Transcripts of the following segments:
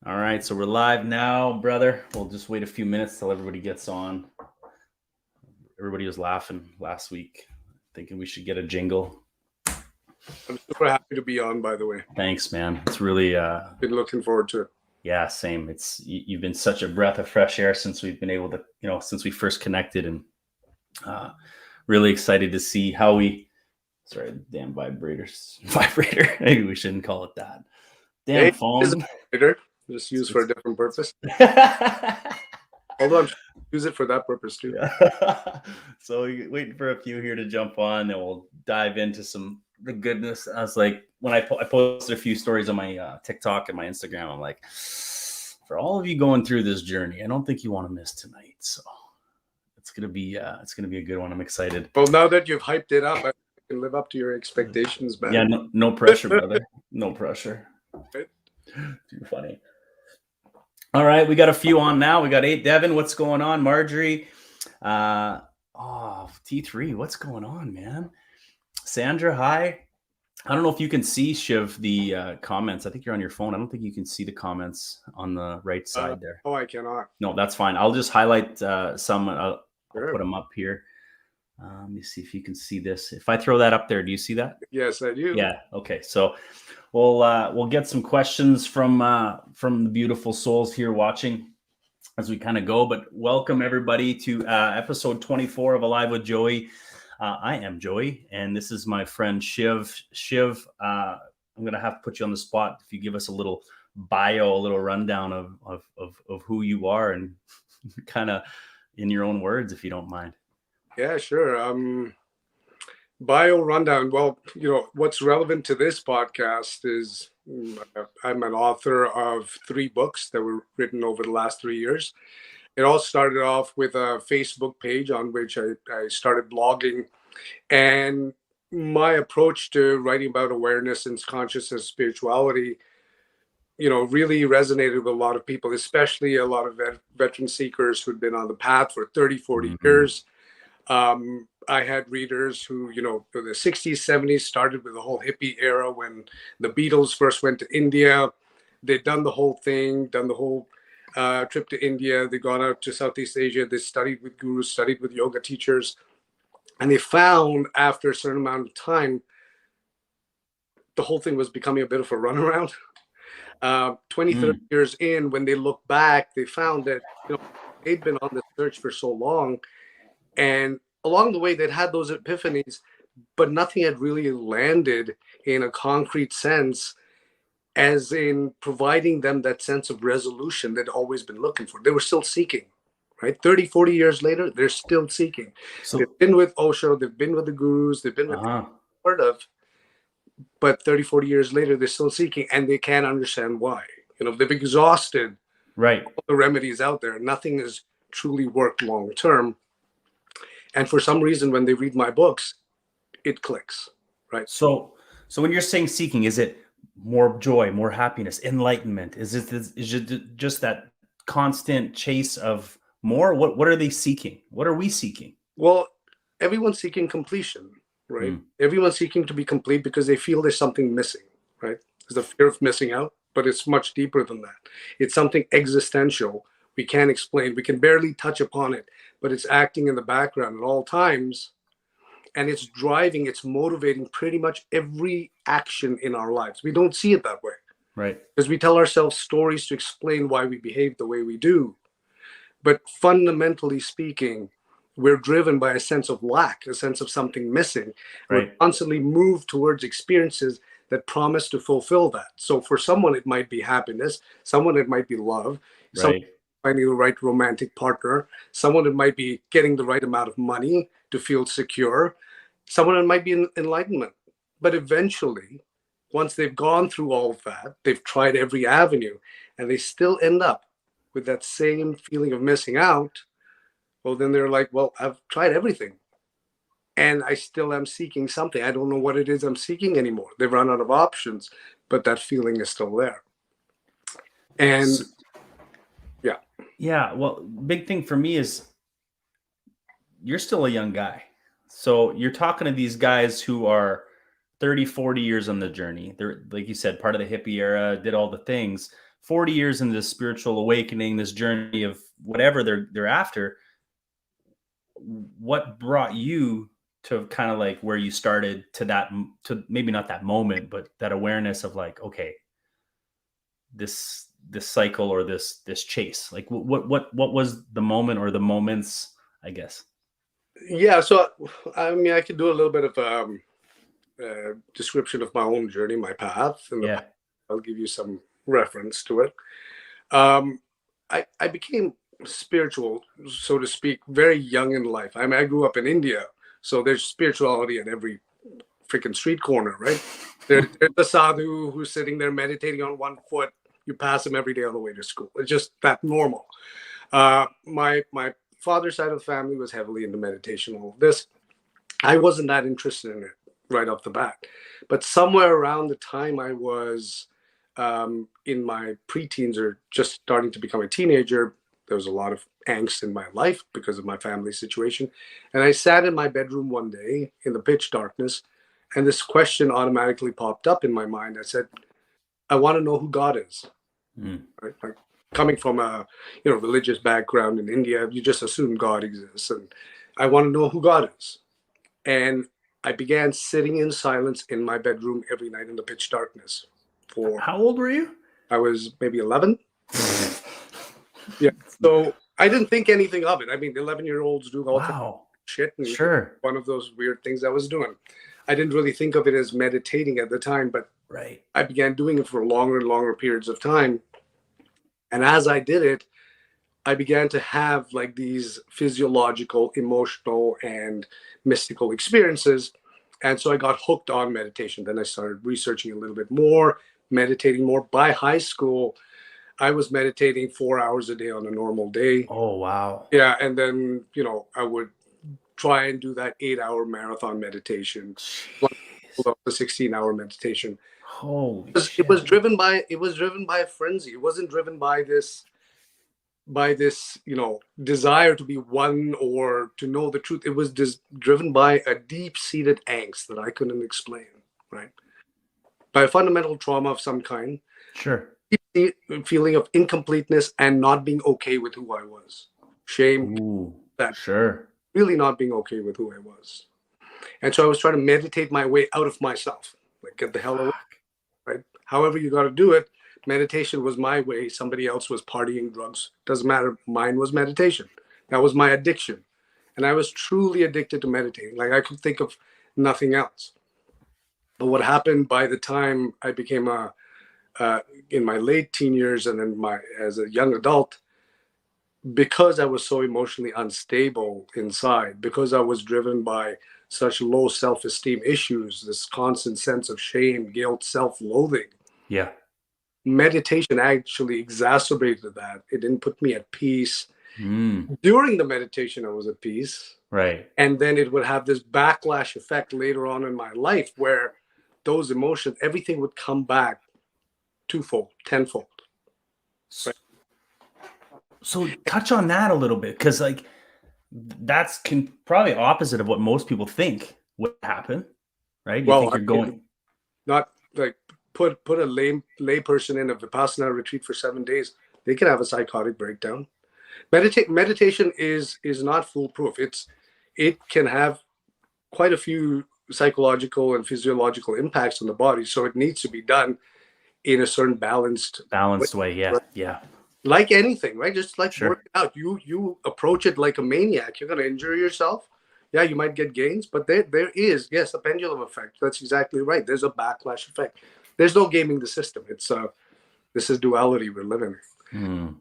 All right, so we're live now, brother. We'll just wait a few minutes till everybody gets on. Everybody was laughing last week, thinking we should get a jingle. I'm super happy to be on, by the way. Thanks, man. It's really Been looking forward to it. Yeah, same. You've been such a breath of fresh air since we've been able to, since we first connected, and really excited to see how we. Sorry, damn vibrator. Maybe we shouldn't call it that. Damn phone. Just used for a different purpose. Although I'm sure use it for that purpose too. So waiting for a few here to jump on, and we'll dive into the goodness. I was like, when I posted a few stories on my TikTok and my Instagram, I'm like, for all of you going through this journey, I don't think you want to miss tonight. So it's gonna be a good one. I'm excited. Well, now that you've hyped it up, I can live up to your expectations, man. Yeah, no pressure, brother. No pressure. Too funny. All right, we got a few on now. We got 8. Devin, what's going on? Marjorie, T3, what's going on, man? Sandra, hi. I don't know if you can see, Shiv, the comments. I think you're on your phone. I don't think you can see the comments on the right side there. Oh, I cannot. No, that's fine. I'll just highlight some. I'll put them up here. Let me see if you can see this. If I throw that up there, do you see that? Yes, I do. Yeah. Okay. So we'll get some questions from the beautiful souls here watching as we kind of go. But welcome everybody to episode 24 of Alive with Joey. I am Joey, and this is my friend Shiv. Shiv, I'm gonna have to put you on the spot if you give us a little bio, a little rundown of who you are, and kind of in your own words, if you don't mind. Yeah, sure. Bio rundown. Well, what's relevant to this podcast is I'm an author of 3 books that were written over the last 3 years. It all started off with a Facebook page on which I started blogging, and my approach to writing about awareness and consciousness, spirituality, really resonated with a lot of people, especially a lot of veteran seekers who'd been on the path for 30, 40 years. I had readers who, in the 60s, 70s started with the whole hippie era when the Beatles first went to India. They'd done the whole thing, done the whole trip to India. They'd gone out to Southeast Asia. They studied with gurus, studied with yoga teachers. And they found after a certain amount of time, the whole thing was becoming a bit of a runaround. 20, 30 years in, when they look back, they found that they'd been on the search for so long. And along the way, they'd had those epiphanies, but nothing had really landed in a concrete sense, as in providing them that sense of resolution they'd always been looking for. They were still seeking, right? 30, 40 years later, they're still seeking. So, they've been with Osho, they've been with the gurus, they've been with part of, but 30, 40 years later, they're still seeking, and they can't understand why. They've exhausted all the remedies out there. Nothing has truly worked long term. And for some reason, when they read my books, it clicks, right? So when you're saying seeking, is it more joy, more happiness, enlightenment? Is it just that constant chase of more? What are they seeking? What are we seeking? Well, everyone's seeking completion, right? Everyone's seeking to be complete because they feel there's something missing, right? There's the fear of missing out, but it's much deeper than that. It's something existential. We can't explain. We can barely touch upon it, but it's acting in the background at all times. And it's driving, it's motivating pretty much every action in our lives. We don't see it that way. Right. Because we tell ourselves stories to explain why we behave the way we do. But fundamentally speaking, we're driven by a sense of lack, a sense of something missing. Right. We're constantly moved towards experiences that promise to fulfill that. So for someone, it might be happiness. Someone, it might be love. Right. Finding the right romantic partner. Someone, it might be getting the right amount of money to feel secure. Someone, it might be enlightenment. But eventually, once they've gone through all of that, they've tried every avenue, and they still end up with that same feeling of missing out. Well, then they're like, well, I've tried everything, and I still am seeking something. I don't know what it is I'm seeking anymore. They've run out of options, but that feeling is still there. And yeah, well, big thing for me is you're still a young guy. So you're talking to these guys who are 30, 40 years on the journey. They're, like you said, part of the hippie era, did all the things. 40 years into this spiritual awakening, this journey of whatever they're after, what brought you to kind of like where you started to maybe not that moment, but that awareness of like, okay, this cycle or this chase, like what was the moment or the moments, I guess? Yeah, so I mean, I could do a little bit of description of my own journey, my path, and Yeah. I'll give you some reference to it. I became spiritual, so to speak, very young in life. I mean, I grew up in India, so there's spirituality at every freaking street corner, right? There's the sadhu who's sitting there meditating on one foot. You pass him every day on the way to school. It's just that normal. My father's side of the family was heavily into meditation, all of this. I wasn't that interested in it right off the bat. But somewhere around the time I was in my preteens or just starting to become a teenager, there was a lot of angst in my life because of my family situation. And I sat in my bedroom one day in the pitch darkness, and this question automatically popped up in my mind. I said, I want to know who God is. Right? Like, coming from a religious background in India, you just assume God exists. And I want to know who God is. And I began sitting in silence in my bedroom every night in the pitch darkness. How old were you? I was maybe 11. Yeah. So I didn't think anything of it. I mean, 11-year-olds do all types of shit. And sure. One of those weird things I was doing. I didn't really think of it as meditating at the time, but right. I began doing it for longer and longer periods of time. And as I did it, I began to have like these physiological, emotional, and mystical experiences. And so I got hooked on meditation. Then I started researching a little bit more, meditating more. By high school, I was meditating 4 hours a day on a normal day. Oh, wow. Yeah. And then, I would try and do that 8-hour marathon meditation, the 16-hour meditation. Holy It shit. was driven by a frenzy. It wasn't driven by this desire to be one or to know the truth. It was just driven by a deep-seated angst that I couldn't explain, right? By a fundamental trauma of some kind. Sure. Feeling of incompleteness and not being okay with who I was. Shame. Ooh, that sure. Really not being okay with who I was. And so I was trying to meditate my way out of myself. Like, get the hell away, right? However you got to do it. Meditation was my way. Somebody else was partying, drugs. Doesn't matter. Mine was meditation. That was my addiction. And I was truly addicted to meditating. Like, I could think of nothing else. But what happened by the time I became in my late teen years and then as a young adult, because I was so emotionally unstable inside, because I was driven by such low self-esteem issues, this constant sense of shame, guilt, self-loathing. Yeah. Meditation actually exacerbated that. It didn't put me at peace. During the meditation, I was at peace. Right. And then it would have this backlash effect later on in my life where those emotions, everything would come back twofold, tenfold. Right? So touch on that a little bit, because like that's probably opposite of what most people think would happen, right? You think you're going not like put a lay person in a Vipassana retreat for 7 days, they can have a psychotic breakdown. Meditation is not foolproof. It can have quite a few psychological and physiological impacts on the body, so it needs to be done in a certain balanced way. Yeah. Right? Yeah. Like anything, right? Just like Sure. working out, you approach it like a maniac. You're going to injure yourself. Yeah, you might get gains, but there is, yes, a pendulum effect. That's exactly right. There's a backlash effect. There's no gaming the system. This is duality we're living in.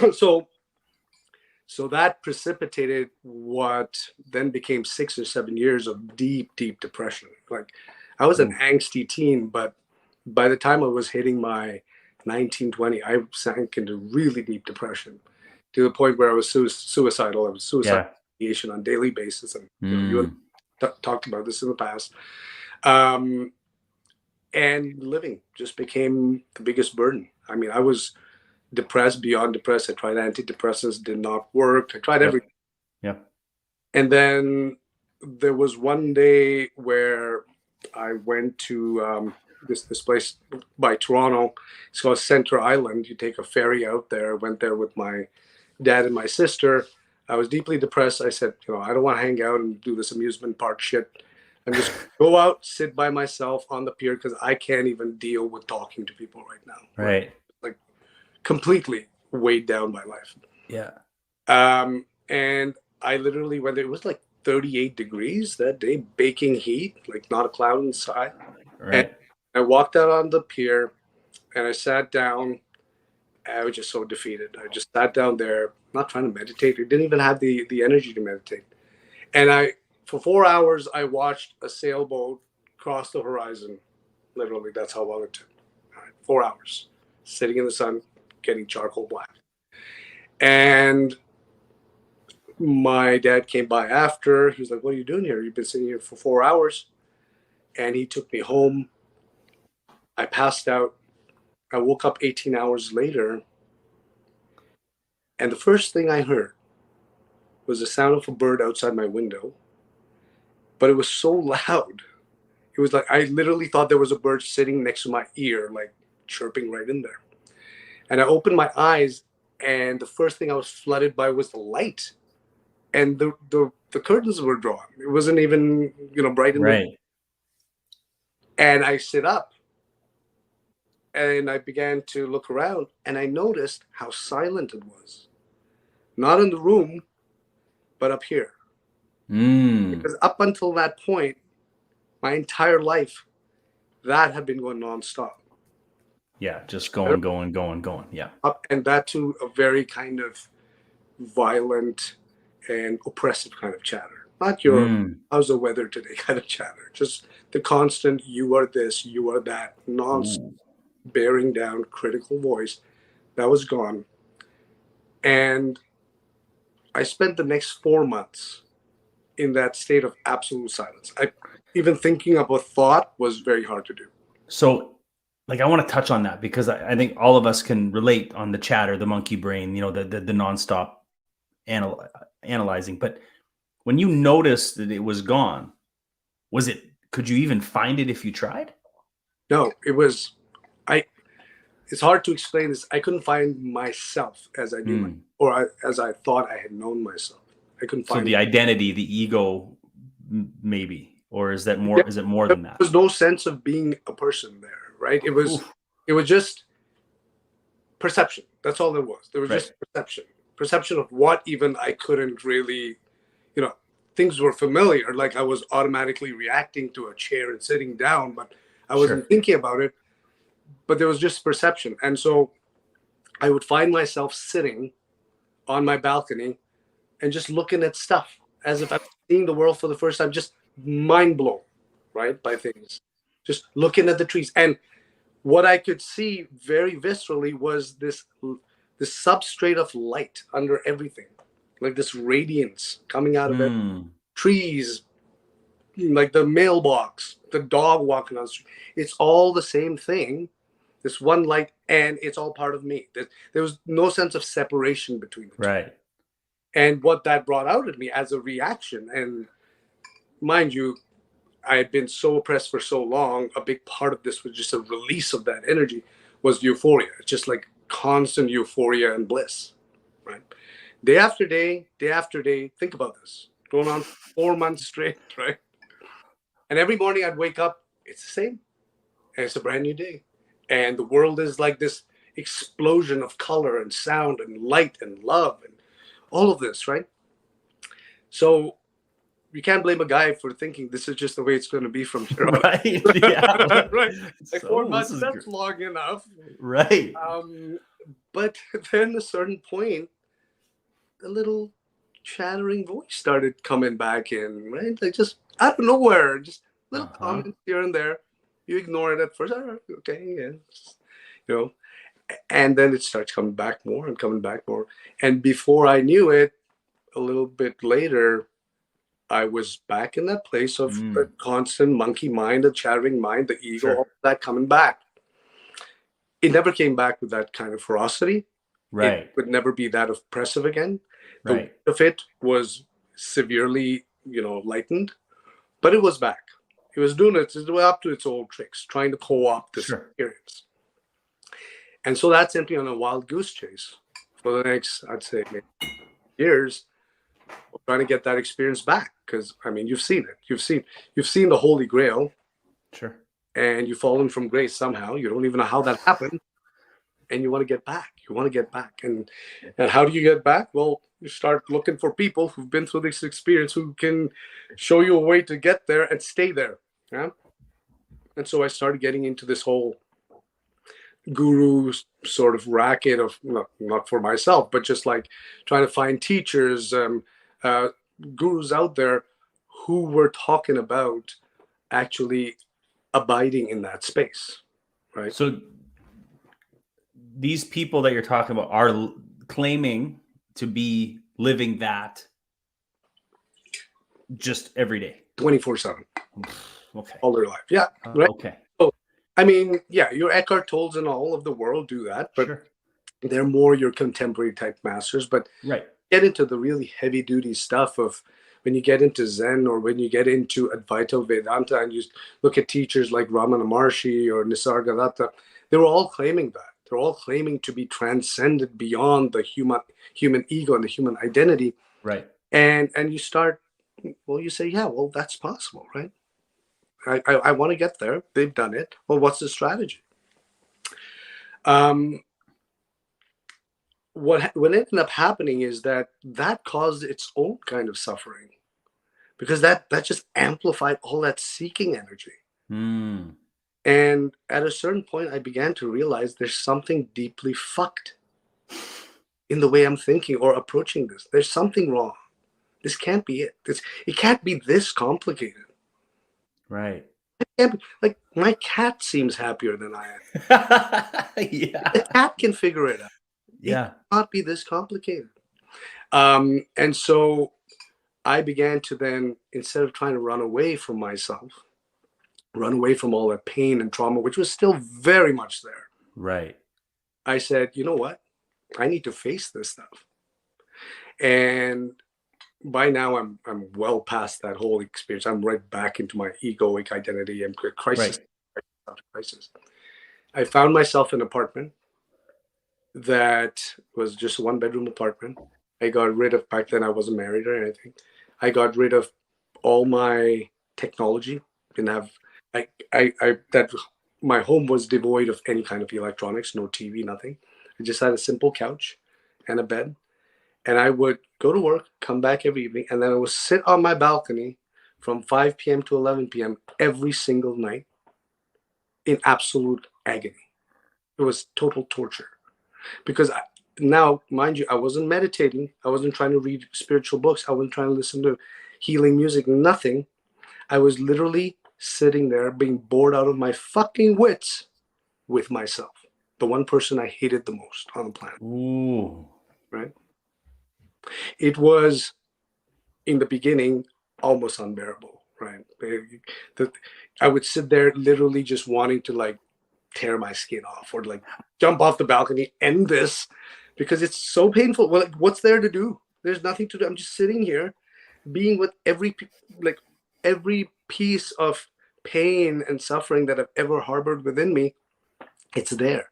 So that precipitated what then became 6 or 7 years of deep depression. Like, I was an angsty teen, but by the time I was hitting my 19, 20, I sank into really deep depression to the point where I was suicidal. I was suicidal ideation on a daily basis. And you talked about this in the past. And living just became the biggest burden. I mean, I was depressed beyond depressed. I tried antidepressants, did not work. I tried everything. Yeah. And then there was one day where I went to this place by Toronto. It's called Center Island. You take a ferry out there. I went there with my dad and my sister. I was deeply depressed. I said, I don't want to hang out and do this amusement park shit. I'm just go out, sit by myself on the pier because I can't even deal with talking to people right now. Right. Like completely weighed down by life. Yeah. And I literally went there. It was like 38 degrees that day, baking heat, like not a cloud in the sky. Right. And I walked out on the pier and I sat down. I was just so defeated. I just sat down there, not trying to meditate. I didn't even have the energy to meditate. And for 4 hours, I watched a sailboat cross the horizon. Literally, that's how long it took. 4 hours, sitting in the sun, getting charcoal black. And my dad came by after. He was like, "What are you doing here? You've been sitting here for 4 hours." And he took me home. I passed out. I woke up 18 hours later. And the first thing I heard was the sound of a bird outside my window. But it was so loud. It was like, I literally thought there was a bird sitting next to my ear, like chirping right in there. And I opened my eyes, and the first thing I was flooded by was the light. And the curtains were drawn. It wasn't even, bright in Right. And I sit up and I began to look around, and I noticed how silent it was. Not in the room, but up here. Because up until that point, my entire life, that had been going nonstop. Yeah, just going. Yeah. And that too, a very kind of violent and oppressive kind of chatter. Not your how's the weather today kind of chatter. Just the constant you are this, you are that, nonstop, bearing down, critical voice. That was gone. And I spent the next 4 months in that state of absolute silence. Even thinking of a thought was very hard to do. So, I want to touch on that because I think all of us can relate on the chatter, the monkey brain, the nonstop analyzing. But when you noticed that it was gone, could you even find it if you tried? No, it's hard to explain this. I couldn't find myself as I knew, or as I thought I had known myself. I couldn't find. So the identity, the ego, maybe, or is that more? Is it more than that? There was no sense of being a person there, right? It was just perception. That's all there was. There was just perception of what even I couldn't really, things were familiar. Like I was automatically reacting to a chair and sitting down, but I wasn't thinking about it. But there was just perception. And so I would find myself sitting on my balcony and just looking at stuff as if I'm seeing the world for the first time, just mind blown, right, by things. Just looking at the trees. And what I could see very viscerally was this substrate of light under everything, like this radiance coming out of it. Trees, like the mailbox, the dog walking on the street. It's all the same thing. This one light, and it's all part of me. There was no sense of separation between the two. Right. And what that brought out of me as a reaction, and mind you, I had been so oppressed for so long, a big part of this was just a release of that energy, was euphoria. It's just like constant euphoria and bliss, right? Day after day, think about this. Going on 4 months straight, right? And every morning I'd wake up, it's the same. And it's a brand new day. And the world is like this explosion of color and sound and light and love and all of this, right? So you can't blame a guy for thinking this is just the way it's going to be from here on. Right. Yeah. Right. Like 4 months, that's long enough. Right. But then at a certain point, a little chattering voice started coming back in, right? Like just out of nowhere, just little comments here and there. You ignore it at first. Oh, okay, yeah. And then it starts coming back more and coming back more. And before I knew it, a little bit later, I was back in that place of a constant monkey mind, a chattering mind, the ego, all that coming back. It never came back with that kind of ferocity. Right. It would never be that oppressive again. The weight Right. of it was severely, lightened, but it was back. It was doing it up to its old tricks, trying to co-opt this Sure. experience. And so that sent me on a wild goose chase for the next, I'd say, maybe years, trying to get that experience back. Because I mean, you've seen it. You've seen the Holy Grail, Sure. and you've fallen from grace somehow. You don't even know how that happened, and you want to get back. You want to get back, and how do you get back? Well, you start looking for people who've been through this experience who can show you a way to get there and stay there. Yeah. And so I started getting into this whole guru sort of racket of not for myself, but just like trying to find teachers, gurus out there who were talking about actually abiding in that space, right? So these people that you're talking about are claiming to be living that just every day, 24/7, okay, all their life. Yeah, right. Okay. So, I mean, yeah, your Eckhart Tolles and all of the world do that, but Sure. they're more your contemporary type masters. But Right. get into the really heavy duty stuff of when you get into Zen or when you get into Advaita Vedanta and you look at teachers like Ramana Maharshi or Nisargadatta, they were all claiming that. They're all claiming to be transcended beyond the human ego and the human identity. Right. And you start, well, you say, yeah, well, that's possible, right? I want to get there. They've done it. Well, what's the strategy? What ended up happening is that caused its own kind of suffering, because that just amplified all that seeking energy. Mm. And at a certain point, I began to realize there's something deeply fucked in the way I'm thinking or approaching this. There's something wrong. This can't be it. It can't be this complicated. Right. Like, my cat seems happier than I am. Yeah. The cat can figure it out. Yeah. It cannot be this complicated. And so I began to then, instead of trying to run away from myself, run away from all that pain and trauma, which was still very much there. Right. I said, you know what? I need to face this stuff. And by now I'm well past that whole experience. I'm right back into my egoic identity and crisis. Right. Crisis. I found myself in an apartment that was just a 1-bedroom apartment. I got rid of, back then I wasn't married or anything. I got rid of all my technology. Didn't have, my home was devoid of any kind of electronics, no TV, nothing. I just had a simple couch and a bed. And I would go to work, come back every evening, and then I would sit on my balcony from 5 p.m. to 11 p.m. every single night in absolute agony. It was total torture. Because now, mind you, I wasn't meditating. I wasn't trying to read spiritual books. I wasn't trying to listen to healing music, nothing. I was literally sitting there being bored out of my fucking wits with myself. The one person I hated the most on the planet. Ooh. Right? It was, in the beginning, almost unbearable, right? I would sit there literally just wanting to like tear my skin off or like jump off the balcony, end this, because it's so painful. Well, like, what's there to do? There's nothing to do. I'm just sitting here being with every piece of pain and suffering that I've ever harbored within me. It's there.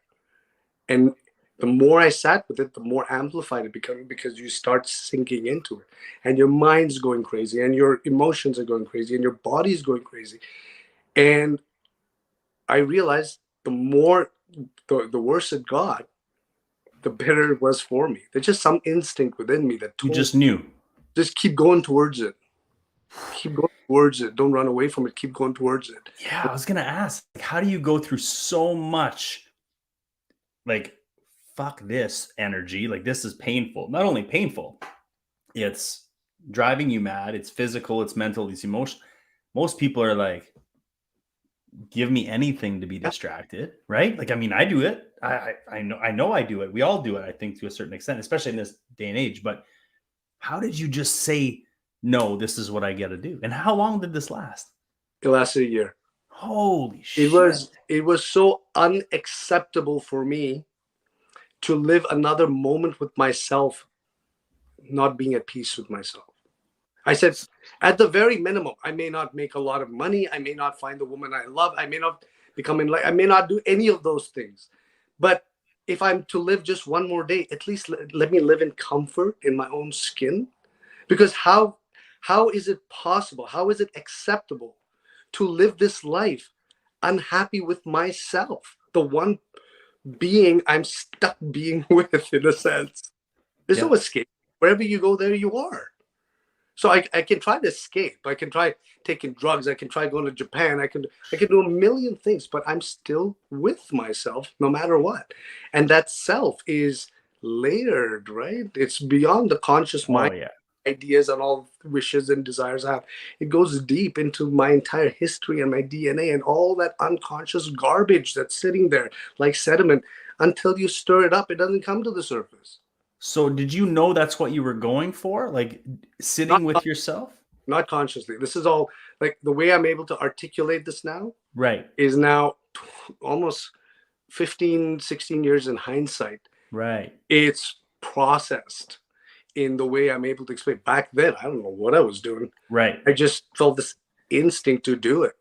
And the more I sat with it, the more amplified it became, because you start sinking into it and your mind's going crazy and your emotions are going crazy and your body's going crazy. And I realized the more, the worse it got, the better it was for me. There's just some instinct within me that told You just knew. Just keep going towards it. Keep going towards it. Don't run away from it. Keep going towards it. Yeah, I was going to ask, how do you go through so much, like, fuck this energy? Like, this is painful. Not only painful, it's driving you mad. It's physical, it's mental, it's emotional. Most people are like, give me anything to be distracted, right? Like, I mean, I do it. I know I do it. We all do it, I think, to a certain extent, especially in this day and age. But how did you just say, no, this is what I got to do? And how long did this last? It lasted a year. Holy shit. It was so unacceptable for me to live another moment with myself, not being at peace with myself. I said, at the very minimum, I may not make a lot of money. I may not find the woman I love. I may not become in like, I may not do any of those things. But if I'm to live just one more day, at least let me live in comfort in my own skin. Because how is it possible? How is it acceptable to live this life unhappy with myself? The one being I'm stuck being with, in a sense. There's no Yeah. escape. Wherever you go, there you are. So I can try to escape. I can try taking drugs. I can try going to Japan. I can do a million things, but I'm still with myself no matter what. And that self is layered, right? It's beyond the conscious Oh mind yeah. ideas and all wishes and desires I have. It goes deep into my entire history and my DNA and all that unconscious garbage that's sitting there like sediment. Until you stir it up, it doesn't come to the surface. So did you know that's what you were going for? Like Not sitting with yourself? not consciously. This is all like the way I'm able to articulate this now Right. is now almost 15, 16 years in hindsight. Right. It's processed in the way I'm able to explain. Back then, I don't know what I was doing. Right. I just felt this instinct to do it.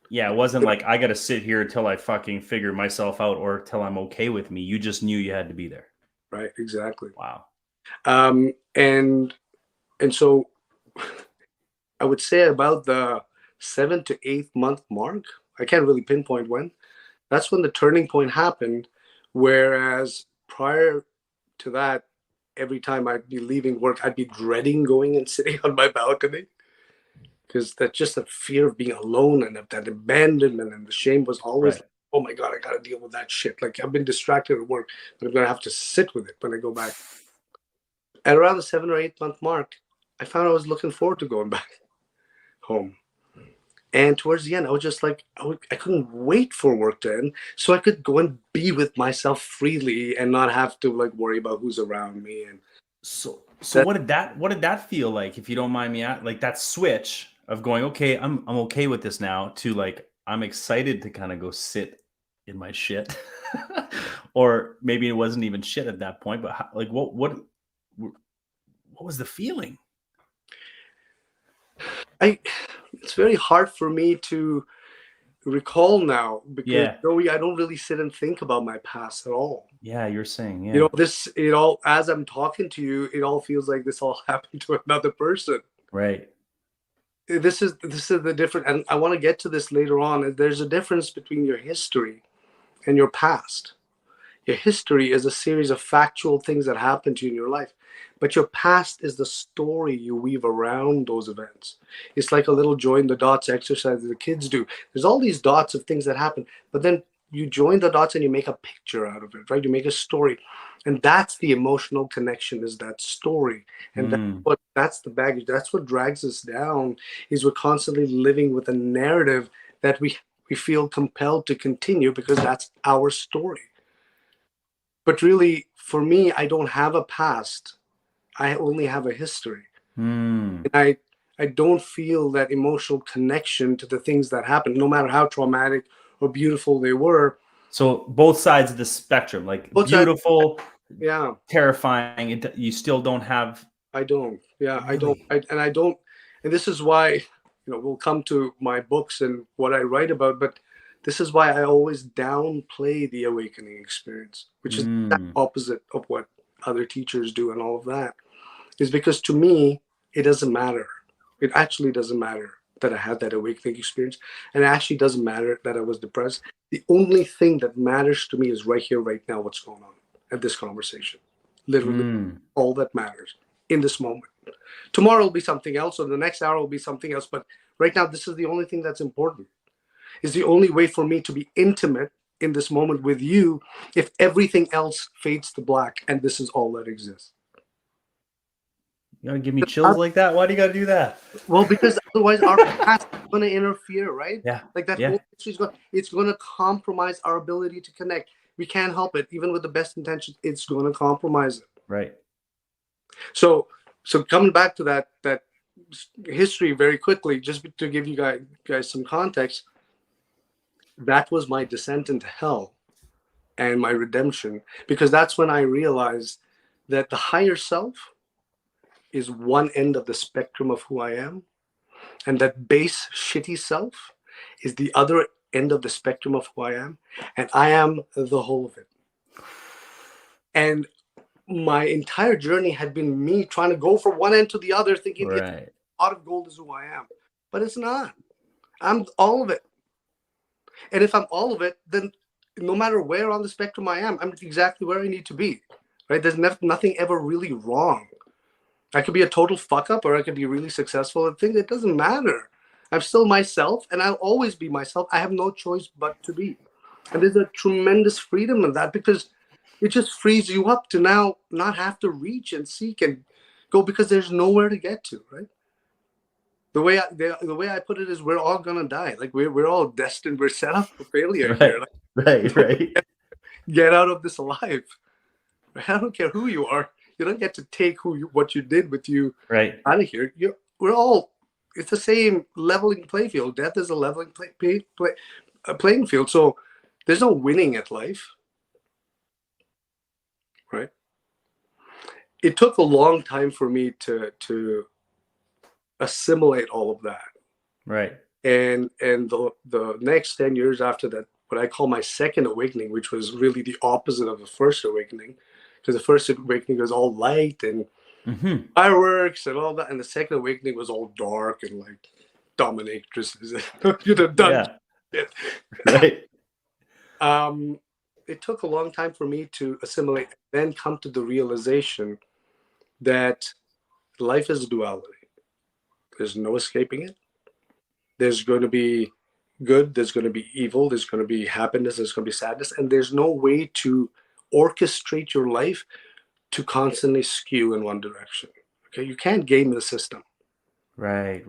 Yeah, it wasn't like I got to sit here until I fucking figure myself out or till I'm okay with me. You just knew you had to be there. Right, exactly. Wow. Um, and and so I would say about the 7 to 8 month mark, I can't really pinpoint when, that's when the turning point happened. Whereas prior to that, every time I'd be leaving work, I'd be dreading going and sitting on my balcony because that just the fear of being alone and of that abandonment and the shame was always Right. like, oh my God, I got to deal with that shit. Like I've been distracted at work, but I'm going to have to sit with it when I go back. At around the 7 or 8 month mark, I found I was looking forward to going back home. And towards the end, I was just like, I couldn't wait for work to end so I could go and be with myself freely and not have to like worry about who's around me. And So that, what did that feel like, if you don't mind me at like that switch of going, okay, I'm okay with this now, to like I'm excited to kind of go sit in my shit. Or maybe it wasn't even shit at that point, but how, like what was the feeling? it's very hard for me to recall now because Yeah. Joey, I don't really sit and think about my past at all. Yeah, you're saying, You yeah. know, this it all as I'm talking to you, it all feels like this all happened to another person. Right. This is the difference, and I want to get to this later on. There's a difference between your history and your past. Your history is a series of factual things that happened to you in your life, but your past is the story you weave around those events. It's like a little join the dots exercise that the kids do. There's all these dots of things that happen, but then you join the dots and you make a picture out of it, right? You make a story. And that's the emotional connection, is that story. And Mm. that's the baggage. That's what drags us down, is we're constantly living with a narrative that we feel compelled to continue because that's our story. But really, for me, I don't have a past. I only have a history. Mm. And I don't feel that emotional connection to the things that happened, no matter how traumatic or beautiful they were. So both sides of the spectrum, like But beautiful, yeah, terrifying, you still don't have. I don't. Yeah, I don't. Really? And I don't. And this is why, we'll come to my books and what I write about. But this is why I always downplay the awakening experience, which is the Mm. opposite of what other teachers do and all of that. Is because to me, it doesn't matter. It actually doesn't matter that I had that awakening experience. And it actually doesn't matter that I was depressed. The only thing that matters to me is right here, right now, what's going on at this conversation. Literally, Mm. all that matters in this moment. Tomorrow will be something else, or the next hour will be something else. But right now, this is the only thing that's important. It's the only way for me to be intimate in this moment with you if everything else fades to black and this is all that exists. You gotta give me chills like that? Why do you gotta do that? Well, because otherwise our past is going to interfere, right? Yeah. Like that Yeah. whole history is going, it's going to compromise our ability to connect. We can't help it. Even with the best intentions, it's going to compromise it. Right. So, so coming back to that history very quickly, just to give you guys some context, that was my descent into hell and my redemption, because that's when I realized that the higher self is one end of the spectrum of who I am, and that base shitty self is the other end of the spectrum of who I am, and I am the whole of it. And my entire journey had been me trying to go from one end to the other, thinking Right. a pot of gold is who I am, but it's not. I'm all of it. And if I'm all of it, then no matter where on the spectrum I am, I'm exactly where I need to be. Right? There's nothing ever really wrong. I could be a total fuck up, or I could be really successful at things. It doesn't matter. I'm still myself, and I'll always be myself. I have no choice but to be. And there's a tremendous freedom in that, because it just frees you up to now not have to reach and seek and go, because there's nowhere to get to, right? The way I put it is, we're all gonna die. Like we're all destined. We're set up for failure Right. here. Like, Right. get out of this alive. I don't care who you are. You don't get to take what you did with you Right. out of here. We're all. It's the same leveling playing field. Death is a leveling playing field. So there's no winning at life, right? It took a long time for me to assimilate all of that. Right. And the next 10 years after that, what I call my second awakening, which was really the opposite of the first awakening, because the first awakening was all light and fireworks and all that, and the second awakening was all dark and like dominatrixes, done shit. Right. It took a long time for me to assimilate, then come to the realization that life is a duality. There's no escaping it. There's going to be good, there's going to be evil, there's going to be happiness, there's going to be sadness, and there's no way to orchestrate your life to constantly skew in one direction. Okay, you can't game the system. Right.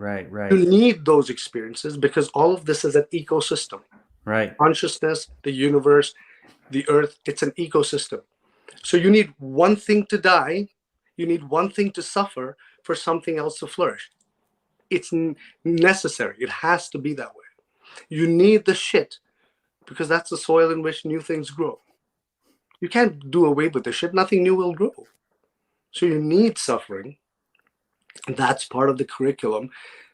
You need those experiences, because all of this is an ecosystem. Right. Consciousness, the universe, the earth, it's an ecosystem. So you need one thing to die, you need one thing to suffer for something else to flourish. It's necessary. It has to be that way. You need the shit, because that's the soil in which new things grow. You can't do away with the shit. Nothing new will grow. So you need suffering. That's part of the curriculum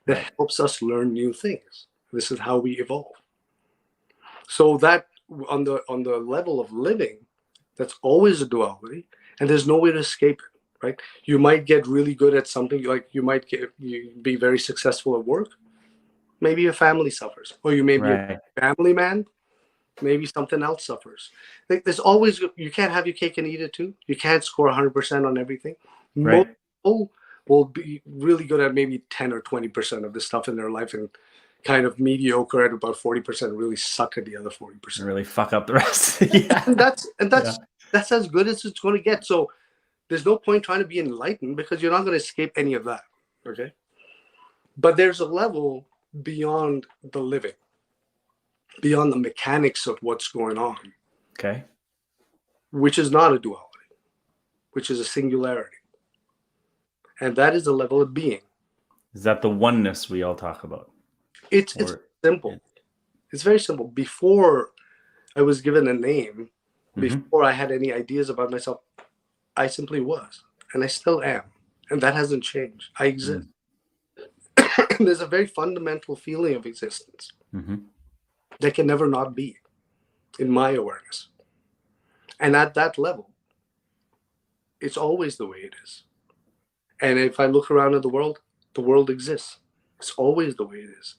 that helps us learn new things. This is how we evolve. So that on the level of living, that's always a duality, and there's no way to escape it. Right? You might get really good at something, like you be very successful at work. Maybe your family suffers, or you may be a family man. Maybe something else suffers. Like, there's always, you can't have your cake and eat it too. You can't score 100% on everything. Most people will be really good at maybe 10 or 20% of this stuff in their life, and kind of mediocre at about 40%. Really suck at the other 40%. Really fuck up the rest. and that's as good as it's going to get. So there's no point trying to be enlightened, because you're not going to escape any of that. Okay. But there's a level beyond the living, beyond the mechanics of what's going on. Okay. Which is not a duality, which is a singularity. And that is the level of being. Is that the oneness we all talk about? It's simple. It's very simple. Before I was given a name, before I had any ideas about myself, I simply was, and I still am, and that hasn't changed. I exist. There's a very fundamental feeling of existence that can never not be, in my awareness. And at that level, it's always the way it is. And if I look around at the world exists. It's always the way it is.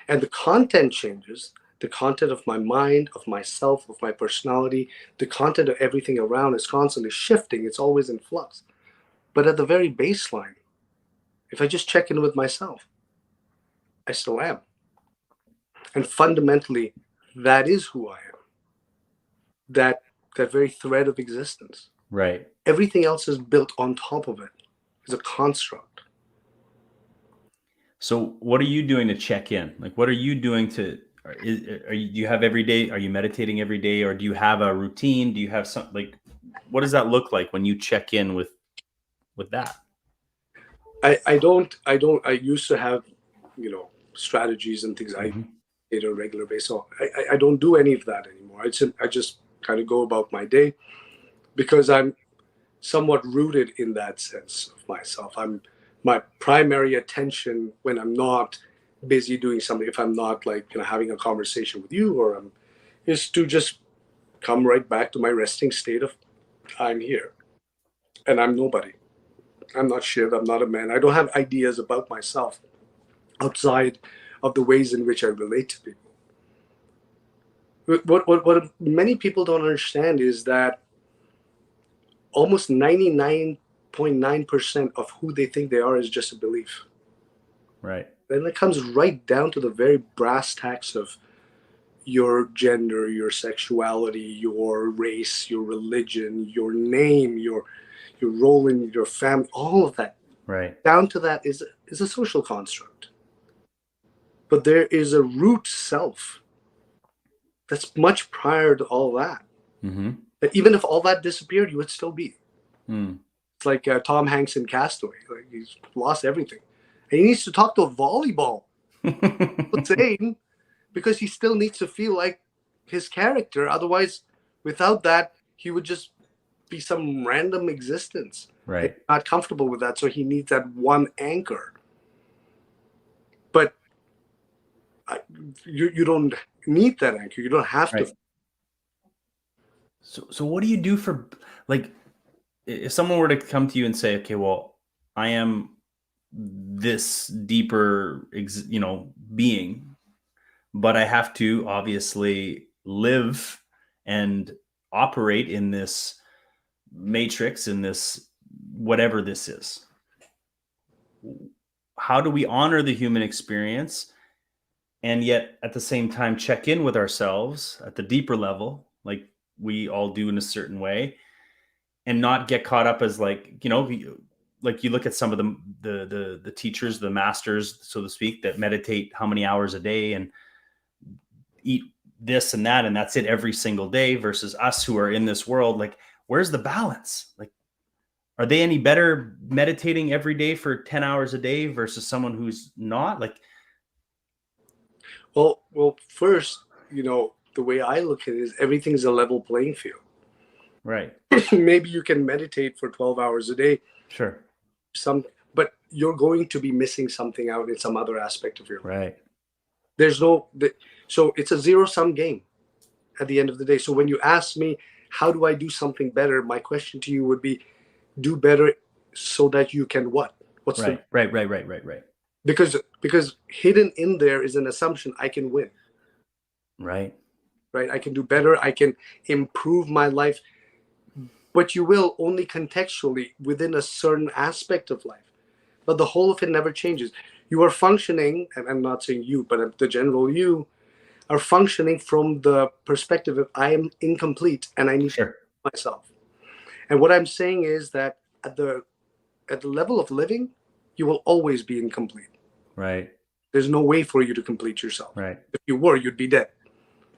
And the content changes. The content of my mind, of myself, of my personality, the content of everything around is constantly shifting. It's always in flux. But at the very baseline, if I just check in with myself, I still am. And fundamentally, that is who I am. That very thread of existence. Right. Everything else is built on top of it. It's a construct. So what are you doing to check in? Like, what are you doing to, do you have every day? Are you meditating every day, or do you have a routine? Do you have something, like, what does that look like when you check in with that? I don't. I used to have, strategies and things I did on a regular basis. So I don't do any of that anymore. I just kind of go about my day, because I'm somewhat rooted in that sense of myself. I'm my primary attention when I'm not busy doing something, if I'm not like, having a conversation with you, is to just come right back to my resting state of I'm here and I'm nobody. I'm not Shiv. I'm not a man. I don't have ideas about myself outside of the ways in which I relate to people. What many people don't understand is that almost 99.9% of who they think they are is just a belief. Right. And it comes right down to the very brass tacks of your gender, your sexuality, your race, your religion, your name, your role in your family, all of that. Right. Down to that is a social construct. But there is a root self that's much prior to all that. Mm-hmm. That even if all that disappeared, you would still be. Mm. It's like Tom Hanks in Castaway. Like, he's lost everything. And he needs to talk to a volleyball. Insane, because he still needs to feel like his character. Otherwise, without that, he would just be some random existence. Right. And not comfortable with that. So he needs that one anchor. But you don't need that anchor. You don't have Right. to. So what do you do for, like, if someone were to come to you and say, okay, well, I am this deeper, being, but I have to obviously live and operate in this matrix, in this, whatever this is. How do we honor the human experience and yet at the same time check in with ourselves at the deeper level, like we all do in a certain way, and not get caught up as like you look at some of the teachers, the masters, so to speak, that meditate how many hours a day and eat this and that, and that's it every single day, versus us who are in this world. Like, where's the balance? Like, are they any better meditating every day for 10 hours a day versus someone who's not? Like, Well, first, the way I look at it is everything's a level playing field. right. Maybe you can meditate for 12 hours a day. Sure. But you're going to be missing something out in some other aspect of your life. Right. So it's a zero-sum game at the end of the day. So when you ask me, how do I do something better? My question to you would be, do better so that you can what? What's right. Right. Because hidden in there is an assumption I can win. Right. I can do better. I can improve my life. But you will only contextually within a certain aspect of life. But the whole of it never changes. You are functioning, and I'm not saying you, but the general you are functioning from the perspective of I am incomplete and I need to myself. And what I'm saying is that at the level of living, you will always be incomplete. Right. There's no way for you to complete yourself. Right. If you were, you'd be dead.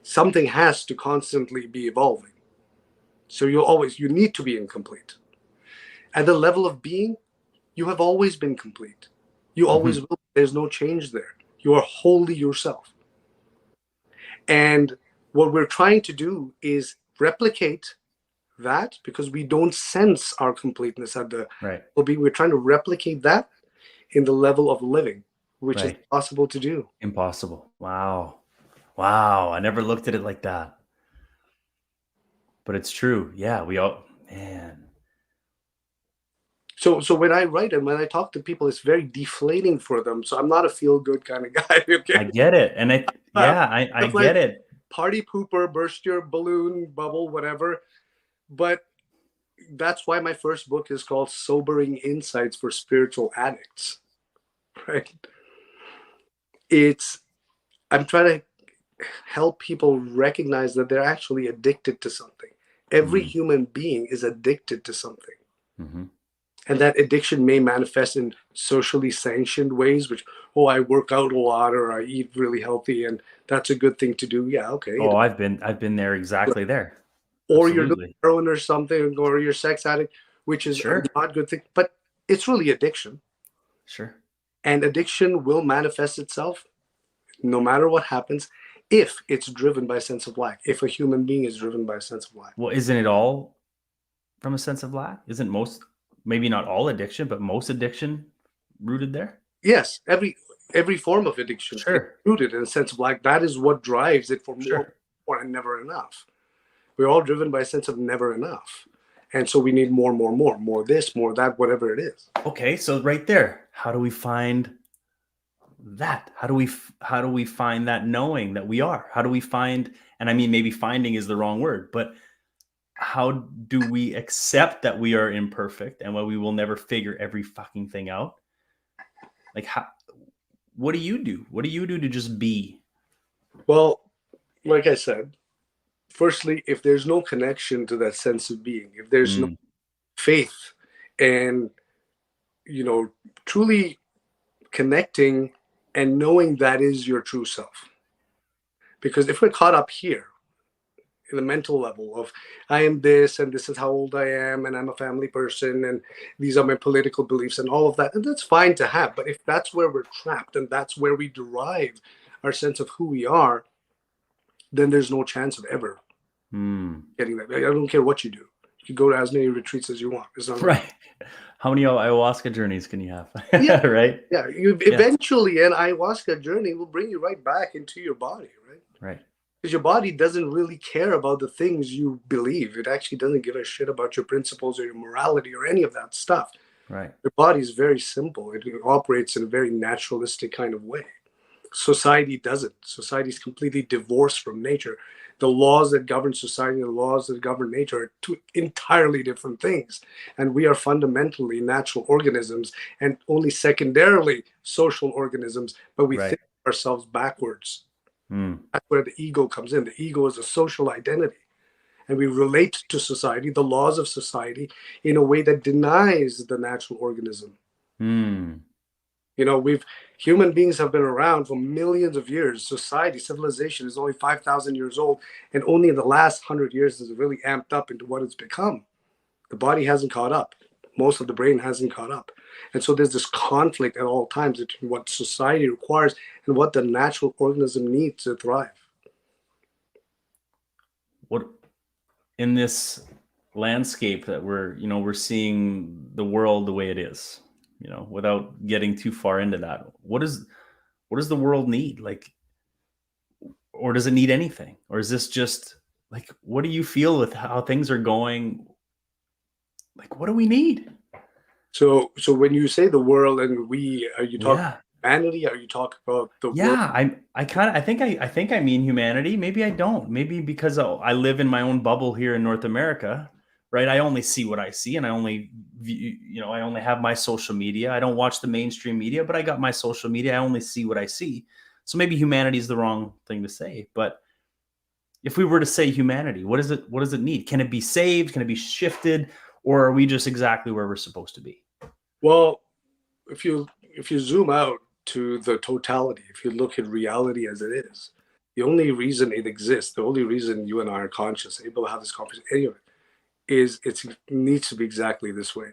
Something has to constantly be evolving. So you need to be incomplete. At the level of being, you have always been complete. You always will. There's no change there. You are wholly yourself. And what we're trying to do is replicate that, because we don't sense our completeness at the well-being. We're trying to replicate that in the level of living, which is impossible to do. Impossible. Wow. I never looked at it like that. But it's true. Yeah, man. So when I write and when I talk to people, it's very deflating for them. So I'm not a feel-good kind of guy. Okay? I get it. And I get it. Party pooper, burst your balloon, bubble, whatever. But that's why my first book is called Sobering Insights for Spiritual Addicts. Right? I'm trying to help people recognize that they're actually addicted to something. Every human being is addicted to something. Mm-hmm. And that addiction may manifest in socially sanctioned ways, which, I work out a lot or I eat really healthy and that's a good thing to do. Yeah, okay. Oh, I've been there, exactly there. Or Absolutely. You're doing heroin or something, or you're sex addict, which is a not good thing. But it's really addiction. Sure. And addiction will manifest itself no matter what happens if it's driven by a sense of lack. If a human being is driven by a sense of lack. Well, isn't it all from a sense of lack? Isn't most, maybe not all addiction, but most addiction rooted there? Yes, every form of addiction is Sure. rooted in a sense of like that is what drives it for Sure. more and never enough. We're all driven by a sense of never enough. And so we need more this, more that, whatever it is. Okay, so right there, how do we find that? How do we find that knowing that we are? How do we find, and I mean maybe finding is the wrong word, but how do we accept that we are imperfect and we will never figure every fucking thing out? Like what do you do? What do you do to just be? Well, like I said, firstly, if there's no connection to that sense of being, if there's no faith and, truly connecting and knowing that is your true self. Because if we're caught up here in the mental level of I am this and this is how old I am and I'm a family person and these are my political beliefs and all of that, and that's fine to have. But if that's where we're trapped and that's where we derive our sense of who we are, then there's no chance of ever getting that. I don't care what you do. You can go to as many retreats as you want. It's not right. How many ayahuasca journeys can you have? Yeah. Right? Yeah. Eventually an ayahuasca journey will bring you right back into your body, right? Right. Because your body doesn't really care about the things you believe. It actually doesn't give a shit about your principles or your morality or any of that stuff. Right. Your body is very simple. It operates in a very naturalistic kind of way. Society doesn't. Society is completely divorced from nature. The laws that govern society and the laws that govern nature are two entirely different things. And we are fundamentally natural organisms and only secondarily social organisms, but we think ourselves backwards. That's where the ego comes in. The ego is a social identity. And we relate to society, the laws of society, in a way that denies the natural organism. Human beings have been around for millions of years. Society, civilization is only 5,000 years old. And only in the last 100 years has it really amped up into what it's become. The body hasn't caught up. Most of the brain hasn't caught up. And so there's this conflict at all times between what society requires and what the natural organism needs to thrive. What in this landscape that we're seeing the world the way it is, without getting too far into that, what does the world need? Like, or does it need anything? Or is this just like, what do you feel with how things are going? Like, what do we need? So when you say the world and we, are you talking humanity? Are you talking about the world? I think I mean humanity. Maybe I don't. Maybe because I live in my own bubble here in North America, right? I only see what I see, and I only have my social media. I don't watch the mainstream media, but I got my social media. I only see what I see. So maybe humanity is the wrong thing to say. But if we were to say humanity, what does it need? Can it be saved? Can it be shifted? Or are we just exactly where we're supposed to be? Well, if you zoom out to the totality, if you look at reality as it is, the only reason it exists, the only reason you and I are conscious, able to have this conversation, anyway, is it needs to be exactly this way.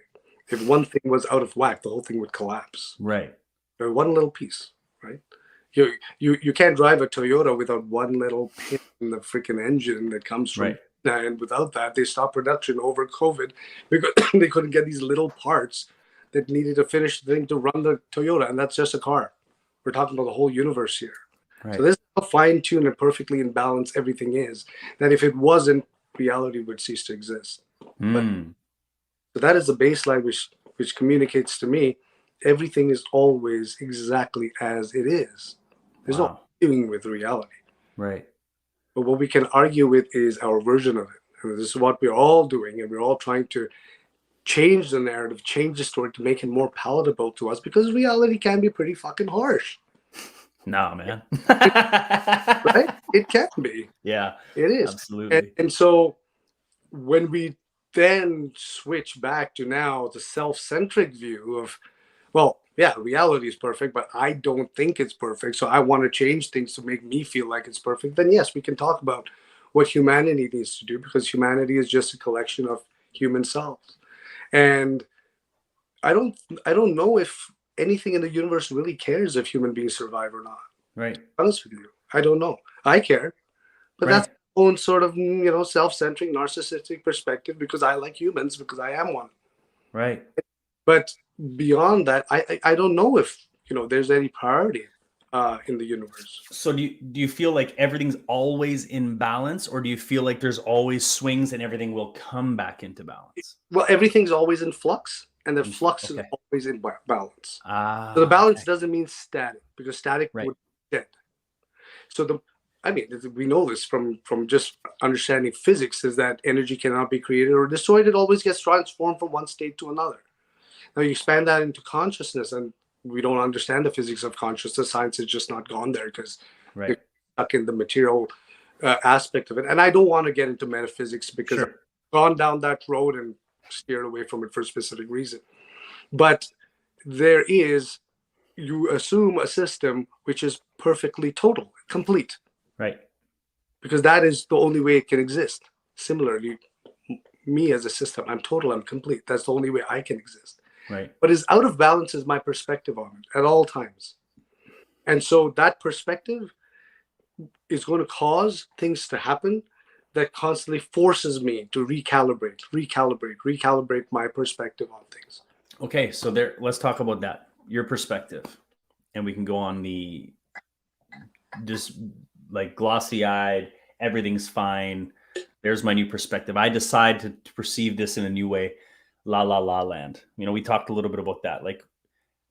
If one thing was out of whack, the whole thing would collapse. Right. Or one little piece, right? You can't drive a Toyota without one little pin in the freaking engine that comes from. Right. And without that, they stopped production over COVID because they couldn't get these little parts that needed to finish the thing to run the Toyota. And that's just a car. We're talking about the whole universe here. Right. So this is how fine-tuned and perfectly in balance everything is, that if it wasn't, reality would cease to exist. So that is the baseline which communicates to me everything is always exactly as it is. There's no arguing with reality. Right. But what we can argue with is our version of it. And this is what we're all doing. And we're all trying to change the narrative, change the story to make it more palatable to us, because reality can be pretty fucking harsh. Nah, man. Right? It can be. Yeah. It is. Absolutely. And so when we then switch back to now the self-centric view of, well, yeah, reality is perfect, but I don't think it's perfect. So I want to change things to make me feel like it's perfect. Then yes, we can talk about what humanity needs to do, because humanity is just a collection of human selves. And I don't know if anything in the universe really cares if human beings survive or not. Right. Honest with you, I don't know. I care, but that's my own sort of self-centric, narcissistic perspective, because I like humans, because I am one. Right. But beyond that, I don't know if, there's any priority in the universe. So do you feel like everything's always in balance, or do you feel like there's always swings and everything will come back into balance? Well, everything's always in flux, and the flux is Okay. always in balance. So the balance Okay. doesn't mean static, because static Right. would be dead. So we know this from just understanding physics, is that energy cannot be created or destroyed. It always gets transformed from one state to another. Now you expand that into consciousness, and we don't understand the physics of consciousness. Science has just not gone there, because Right. they're stuck in the material aspect of it. And I don't want to get into metaphysics, because Sure. I've gone down that road and steered away from it for a specific reason. But you assume a system which is perfectly total, complete, Right. because that is the only way it can exist. Similarly, me as a system, I'm total, I'm complete. That's the only way I can exist. Right. What is out of balance is my perspective on it at all times. And so that perspective is going to cause things to happen that constantly forces me to recalibrate my perspective on things. Okay, so let's talk about that. Your perspective. And we can go on the just like glossy-eyed, everything's fine. There's my new perspective. I decide to perceive this in a new way. La la la land. We talked a little bit about that. Like,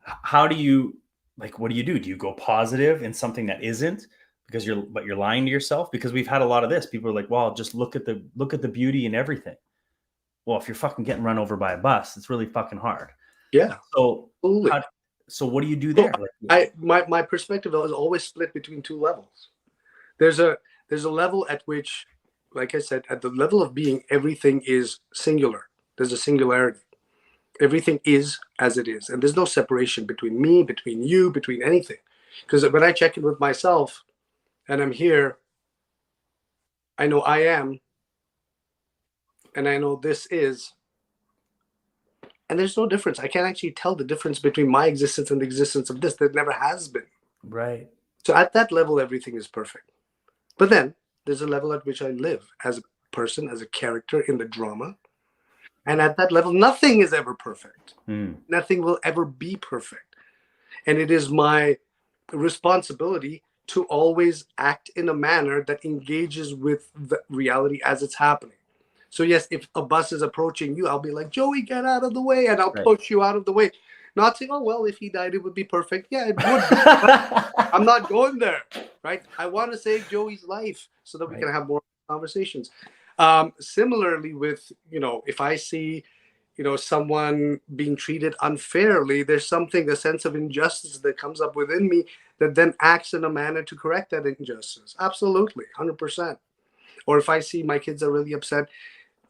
how do you, like, what do you do? Do you go positive in something that isn't, because you're lying to yourself? Because we've had a lot of this. People are like, well, just look at the beauty in everything. Well, if you're fucking getting run over by a bus, it's really fucking hard. Yeah. So, Absolutely. so what do you do there? My perspective is always split between two levels. There's a level at which, like I said, at the level of being, everything is singular. There's a singularity. Everything is as it is, and there's no separation between me, between you, between anything. Because when I check in with myself and I'm here, I know I am, and I know this is, and there's no difference. I can't actually tell the difference between my existence and the existence of this. There never has been. Right. So at that level, everything is perfect. But then there's a level at which I live as a person, as a character in the drama. And at that level, nothing is ever perfect. Nothing will ever be perfect. And it is my responsibility to always act in a manner that engages with the reality as it's happening. So yes, if a bus is approaching you, I'll be like, Joey, get out of the way, and I'll push you out of the way. Not saying, oh, well, if he died, it would be perfect. Yeah, it would be. I'm not going there, right? I want to save Joey's life so that we can have more conversations. Similarly with, if I see, someone being treated unfairly, there's a sense of injustice that comes up within me that then acts in a manner to correct that injustice. Absolutely, 100%. Or if I see my kids are really upset,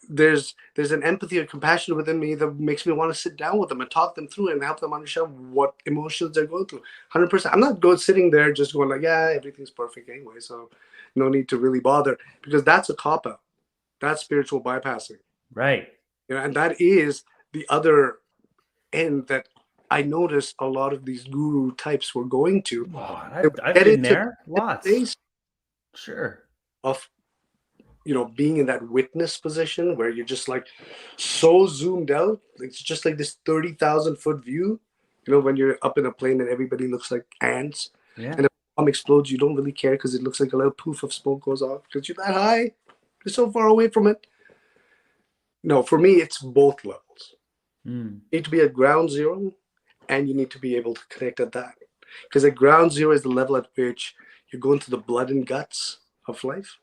there's an empathy or compassion within me that makes me want to sit down with them and talk them through and help them understand what emotions they're going through. 100%. I'm not sitting there just going like, yeah, everything's perfect anyway, so no need to really bother, because that's a cop-out. That's spiritual bypassing. Right. And that is the other end that I noticed a lot of these guru types were going to. Oh, I've been there. Lots. Sure. Of being in that witness position where you're just like so zoomed out. It's just like this 30,000 foot view, when you're up in a plane and everybody looks like ants. Yeah. And if a bomb explodes, you don't really care because it looks like a little poof of smoke goes off because you're that high. You're so far away from it. No, for me, it's both levels. You need to be at ground zero, and you need to be able to connect at that. Because at ground zero is the level at which you're going to the blood and guts of life.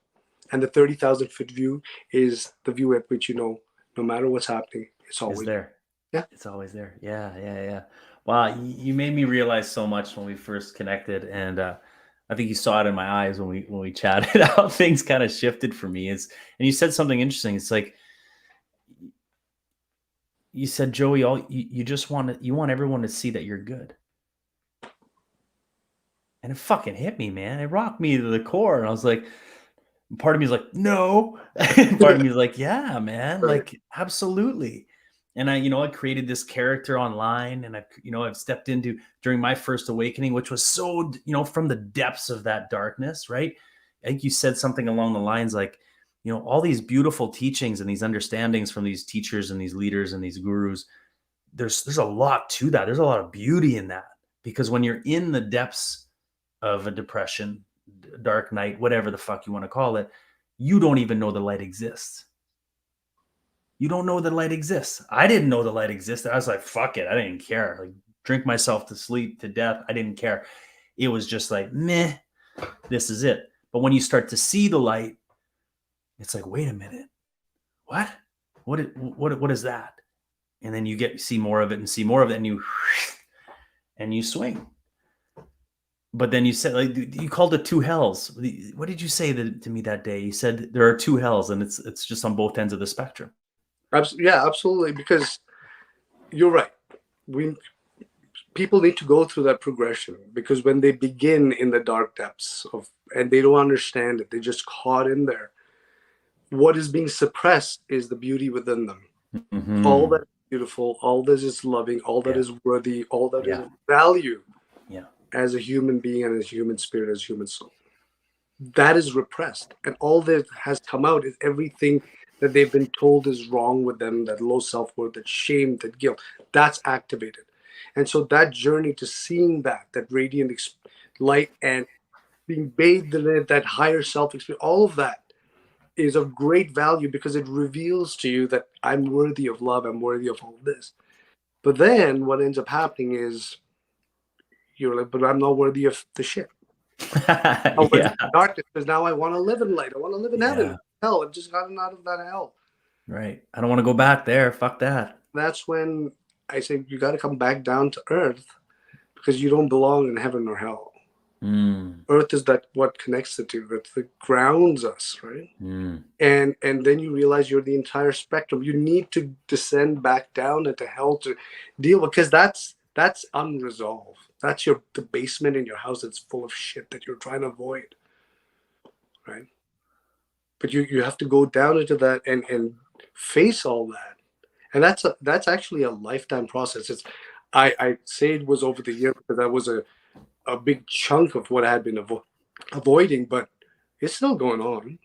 And the 30,000 foot view is the view at which, no matter what's happening, it's always there. Yeah. It's always there. Yeah. Wow. You made me realize so much when we first connected. And I think you saw it in my eyes when we chatted, how things kind of shifted for me. And you said something interesting. It's like, you said, Joey, you want everyone to see that you're good. And it fucking hit me, man. It rocked me to the core. And I was like, part of me is like, no. Part of me is like, yeah, man, like, absolutely. And I created this character online, and I've stepped into during my first awakening, which was so, from the depths of that darkness, right? I think you said something along the lines like, all these beautiful teachings and these understandings from these teachers and these leaders and these gurus, there's a lot to that. There's a lot of beauty in that, because when you're in the depths of a depression, dark night, whatever the fuck you want to call it, you don't even know the light exists. You don't know the light exists. I didn't know the light existed. I was like, fuck it. I didn't care. Like, drink myself to sleep, to death. I didn't care. It was just like, meh, this is it. But when you start to see the light, it's like, wait a minute. What? What is that? And then you see more of it and see more of it, and you swing. But then you said, like, you called it two hells. What did you say to me that day? You said there are two hells, and it's just on both ends of the spectrum. Yeah, absolutely. Because you're right. People need to go through that progression, because when they begin in the dark depths and they don't understand it, they're just caught in there. What is being suppressed is the beauty within them. Mm-hmm. All that is beautiful, all that is loving, all that is worthy, all that is of value as a human being and as a human spirit, as a human soul. That is repressed. And all that has come out is everything that they've been told is wrong with them, that low self-worth, that shame, that guilt, that's activated. And so that journey to seeing that radiant light and being bathed in it, that higher self experience, all of that is of great value, because it reveals to you that I'm worthy of love, I'm worthy of all this. But then what ends up happening is you're like, but I'm not worthy of the shit. Darkness, because now I want to live in light. I want to live in heaven. Hell, I've just gotten out of that hell. Right. I don't want to go back there. Fuck that. That's when I say you got to come back down to earth, because you don't belong in heaven or hell. Earth is what connects the two, that grounds us, right? And then you realize you're the entire spectrum. You need to descend back down into hell to deal with, because that's unresolved. That's the basement in your house that's full of shit that you're trying to avoid, right? But you have to go down into that and face all that, and that's actually a lifetime process. I say it was over the year, because that was a big chunk of what I had been avoiding, but it's still going on.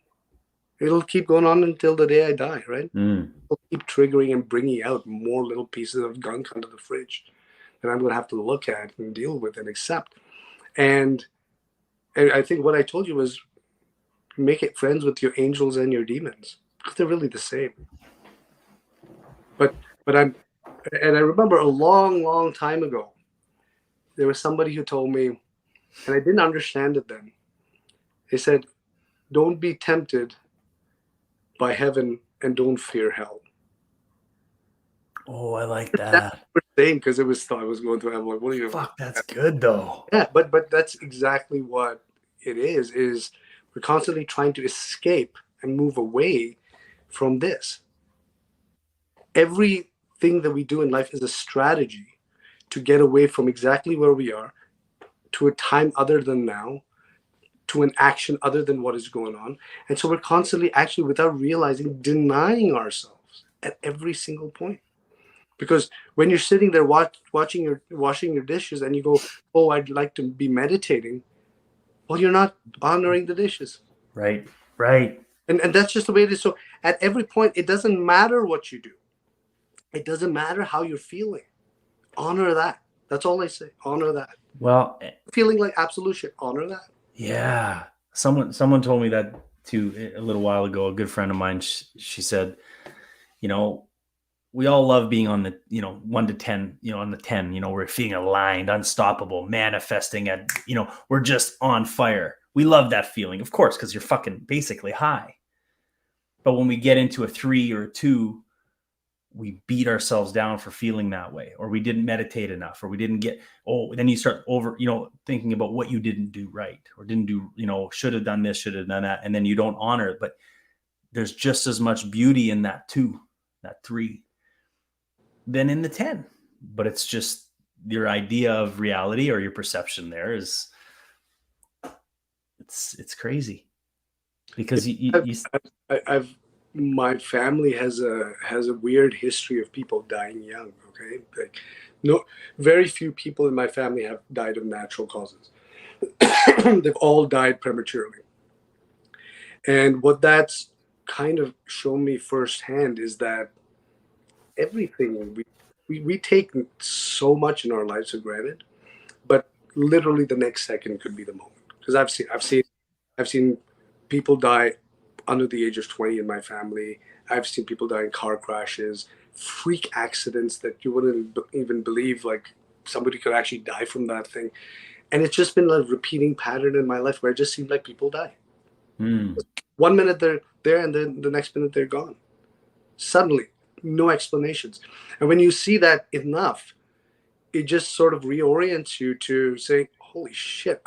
It'll keep going on until the day I die, right? It'll keep triggering and bringing out more little pieces of gunk under the fridge that I'm going to have to look at and deal with and accept. And I think what I told you was, make it friends with your angels and your demons, because they're really the same. But I remember a long time ago, there was somebody who told me, and I didn't understand it then. They said, don't be tempted by heaven and don't fear hell. Oh, I like that. That's what we're saying, because it was thought I was going through. I'm like, what are you? Fuck, that's good though. Yeah, but that's exactly what it is we're constantly trying to escape and move away from this. Everything that we do in life is a strategy to get away from exactly where we are, to a time other than now, to an action other than what is going on. And so we're constantly, actually, without realizing, denying ourselves at every single point. Because when you're sitting there washing your dishes, and you go, oh, I'd like to be meditating, well, you're not honoring the dishes. Right. And that's just the way it is. So at every point, it doesn't matter what you do. It doesn't matter how you're feeling. Honor that. That's all I say. Honor that. Well, feeling like absolute shit, honor that. Yeah. Someone told me that too a little while ago. A good friend of mine, she said, we all love being on the, 1 to 10, on the 10, we're feeling aligned, unstoppable, manifesting at, we're just on fire. We love that feeling, of course, because you're fucking basically high. But when we get into a 3 or a 2, we beat ourselves down for feeling that way, or we didn't meditate enough, or we didn't then you start thinking about what you didn't do right, or didn't do, should have done this, should have done that. And then you don't honor it. But there's just as much beauty in that 2, that 3, than in the 10. But it's just your idea of reality, or your perception there is, it's crazy, because my family has a weird history of people dying young. Okay, very few people in my family have died of natural causes. They've all died prematurely. And what that's kind of shown me firsthand is that everything. We take so much in our lives for granted, but literally the next second could be the moment. Because I've seen people die under the age of 20 in my family. I've seen people die in car crashes, freak accidents that you wouldn't even believe, like somebody could actually die from that thing. And it's just been a repeating pattern in my life where it just seems like people die. Mm. 1 minute they're there, and then the next minute they're gone. Suddenly, no explanations. And when you see that enough, it just sort of reorients you to say, holy shit,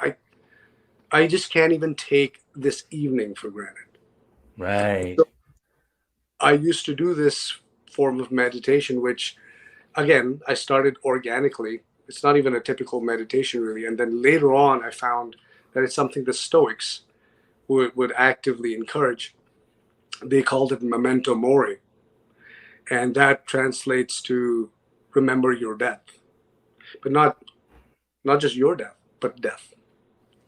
I just can't even take this evening for granted. Right. So I used to do this form of meditation, which again, I started organically. It's not even a typical meditation, really. And then later on, I found that it's something the Stoics would actively encourage. They called it memento mori. And that translates to remember your death. But not just your death, but death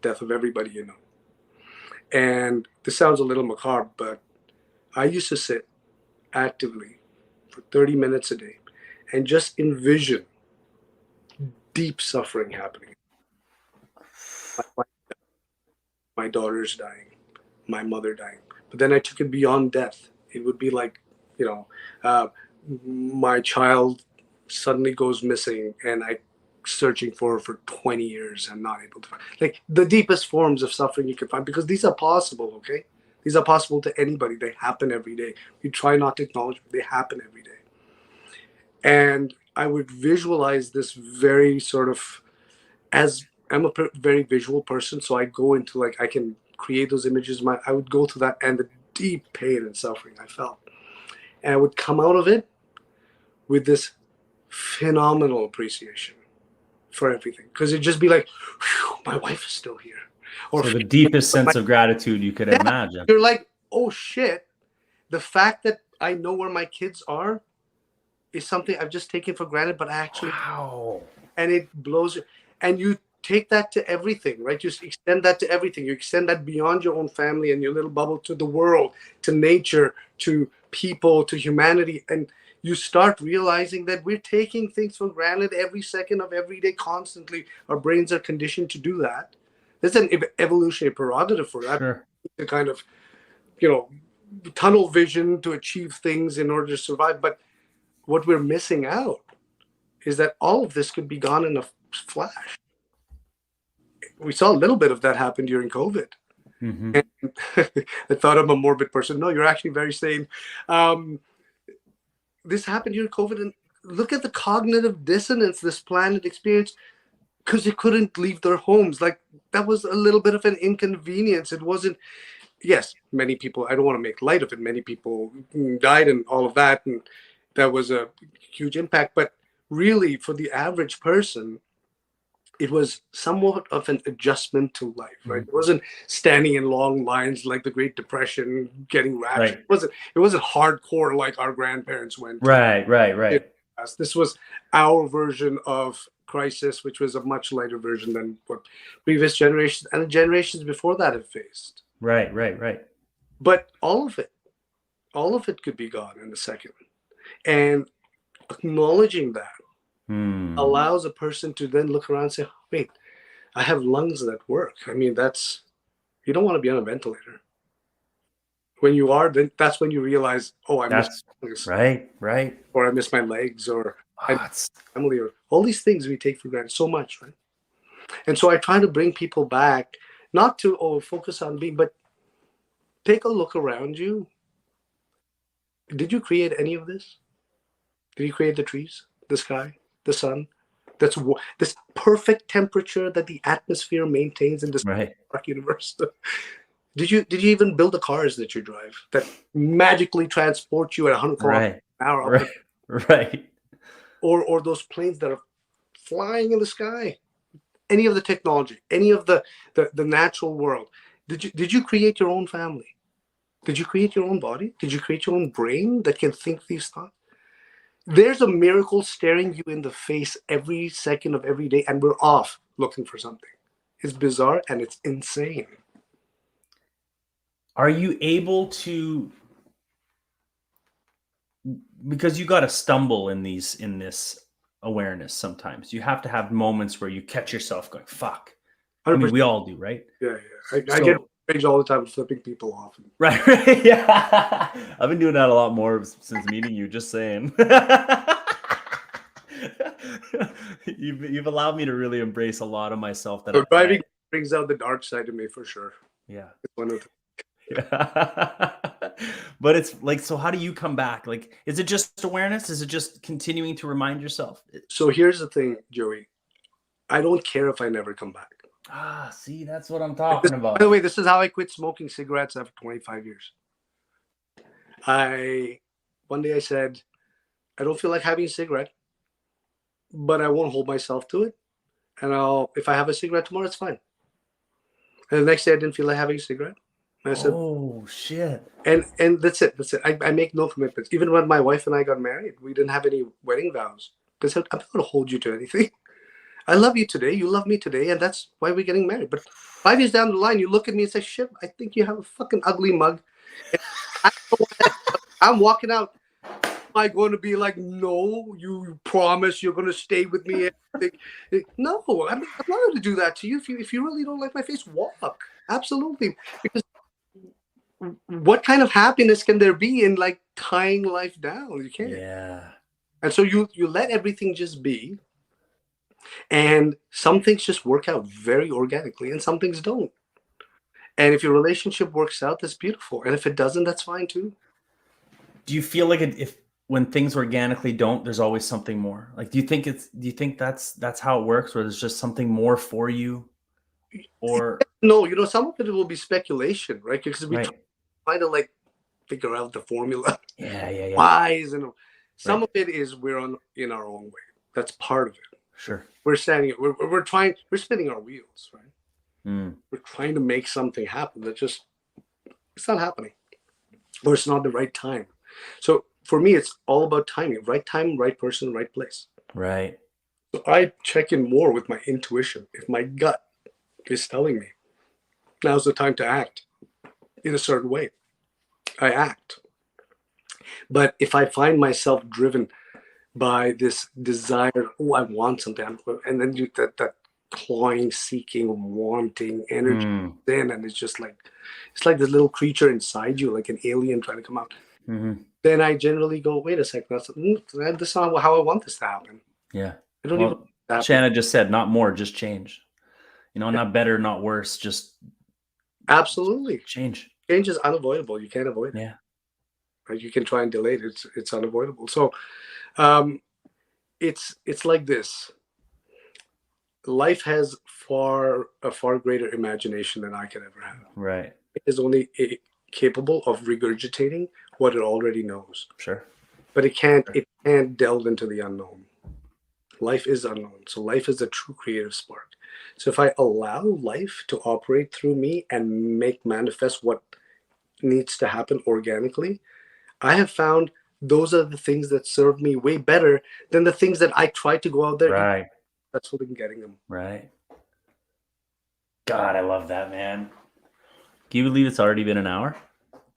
of everybody you know. And this sounds a little macabre, but I used to sit actively for 30 minutes a day and just envision deep suffering happening. My daughter's dying, my mother dying. But then I took it beyond death. It would be like, you know, uh, my child suddenly goes missing and I searching for her for 20 years and not able to find, like, the deepest forms of suffering you can find, because these are possible. Okay, these are possible to anybody. They happen every day. You try not to acknowledge, but they happen every day. And I would visualize this very sort of, as I'm a very visual person, so I go into, like, I can create those images. I would go to that, and the deep pain and suffering I felt, and I would come out of it with this phenomenal appreciation for everything, because it'd just be like, my wife is still here, or So the deepest sense of gratitude you could yeah, imagine. you're like, oh shit, the fact that I know where my kids are is something I've just taken for granted, but I actually, Wow. and it blows you. And you take that to everything, right? You extend that to everything. You extend that beyond your own family and your little bubble to the world, to nature, to people, to humanity. And you start realizing that we're taking things for granted every second of every day, constantly. Our brains are conditioned to do that. There's an evolutionary prerogative for that, Sure. to kind of, tunnel vision to achieve things in order to survive. But what we're missing out is that all of this could be gone in a flash. We saw a little bit of that happen during COVID. Mm-hmm. And I thought I'm a morbid person. No, you're actually very sane. Um, this happened during COVID, and look at the cognitive dissonance this planet experienced because they couldn't leave their homes. Like, that was a little bit of an inconvenience. It wasn't, yes, many people, I don't want to make light of it, many people died and all of that, and that was a huge impact. But really, for the average person, it was somewhat of an adjustment to life, right? Mm-hmm. It wasn't standing in long lines like the Great Depression, getting ration. Right. It wasn't hardcore like our grandparents went through. Right. This was our version of crisis, which was a much lighter version than what previous generations and the generations before that have faced. Right. But all of it could be gone in a second. And acknowledging that allows a person to then look around and say, wait, I have lungs that work. I mean, you don't want to be on a ventilator. When you are, then that's when you realize, oh, I miss my lungs, right. or I miss my legs, or I Oh, miss my family, or all these things we take for granted so much, right? And so I try to bring people back, not to focus on being, but take a look around you. Did you create any of this? Did you create the trees, the sky, the sun? That's this perfect temperature that the atmosphere maintains in this right. dark universe. Did you even build the cars that you drive that magically transport you at 100 kilometers an hour up? Right. Or those planes that are flying in the sky? Any of the technology, any of the natural world. Did you create your own family? Did you create your own body? Did you create your own brain that can think these thoughts? There's a miracle staring you in the face every second of every day, and we're off looking for something. It's bizarre and it's insane. Are you able to because you got to stumble in this awareness sometimes. You have to have moments where you catch yourself going, fuck. I mean, 100%. we all do, right? Yeah. I get rage all the time flipping people off. Right. Yeah. I've been doing that a lot more since meeting you, just saying. You've allowed me to really embrace a lot of myself So driving brings out the dark side of me for sure. Yeah. It's one of the Yeah. But it's like, so how do you come back? Like, is it just awareness? Is it just continuing to remind yourself? So here's the thing, Joey. I don't care if I never come back. See, that's what I'm talking about. By the way, this is how I quit smoking cigarettes after 25 years. One day I said, I don't feel like having a cigarette, but I won't hold myself to it. And if I have a cigarette tomorrow, it's fine. And the next day I didn't feel like having a cigarette. And I said, oh shit. And that's it. I make no commitments. Even when my wife and I got married, we didn't have any wedding vows. Because I'm not going to hold you to anything. I love you today. You love me today. And that's why we're getting married. But 5 years down the line, you look at me and say, shit, I think you have a fucking ugly mug. I'm walking out. Am I going to be like, no, you promise you're going to stay with me? No, I'm not going to do that to you. If you really don't like my face, walk. Absolutely. Because what kind of happiness can there be in like tying life down? You can't. Yeah. And so you let everything just be. And some things just work out very organically and some things don't. And if your relationship works out, that's beautiful. And if it doesn't, that's fine too. Do you feel like if when things organically don't, there's always something more? Like, do you think that's how it works, where there's just something more for you? Or no, some of it will be speculation, right? Because we try to like figure out the formula. Yeah. Whys and some of it is we're in our own way. That's part of it. Sure. We're spinning our wheels, right? We're trying to make something happen that just it's not happening, or it's not the right time. So for me, it's all about timing. Right time, right person, right place. Right. So I check in more with my intuition. If my gut is telling me now's the time to act in a certain way, I act. But if I find myself driven by this desire, I want something, and then that clawing, seeking, wanting energy, then, and it's like this little creature inside you, like an alien trying to come out. Then I generally go, wait a second, that's not how I want this to happen. Yeah. I don't even. Shanna just said, not more, just change. Not better, not worse, just absolutely change. Change is unavoidable. You can't avoid it. Yeah. Right? You can try and delay it. It's unavoidable. So, it's like this. Life has a far greater imagination than I could ever have. Right. It is only capable of regurgitating what it already knows. Sure. But it can't delve into the unknown. Life is unknown. So life is a true creative spark. So if I allow life to operate through me and make manifest what needs to happen organically, I have found those are the things that serve me way better than the things that I try to go out there. Right. That's what I'm getting them. Right. God, I love that, man. Can you believe it's already been an hour?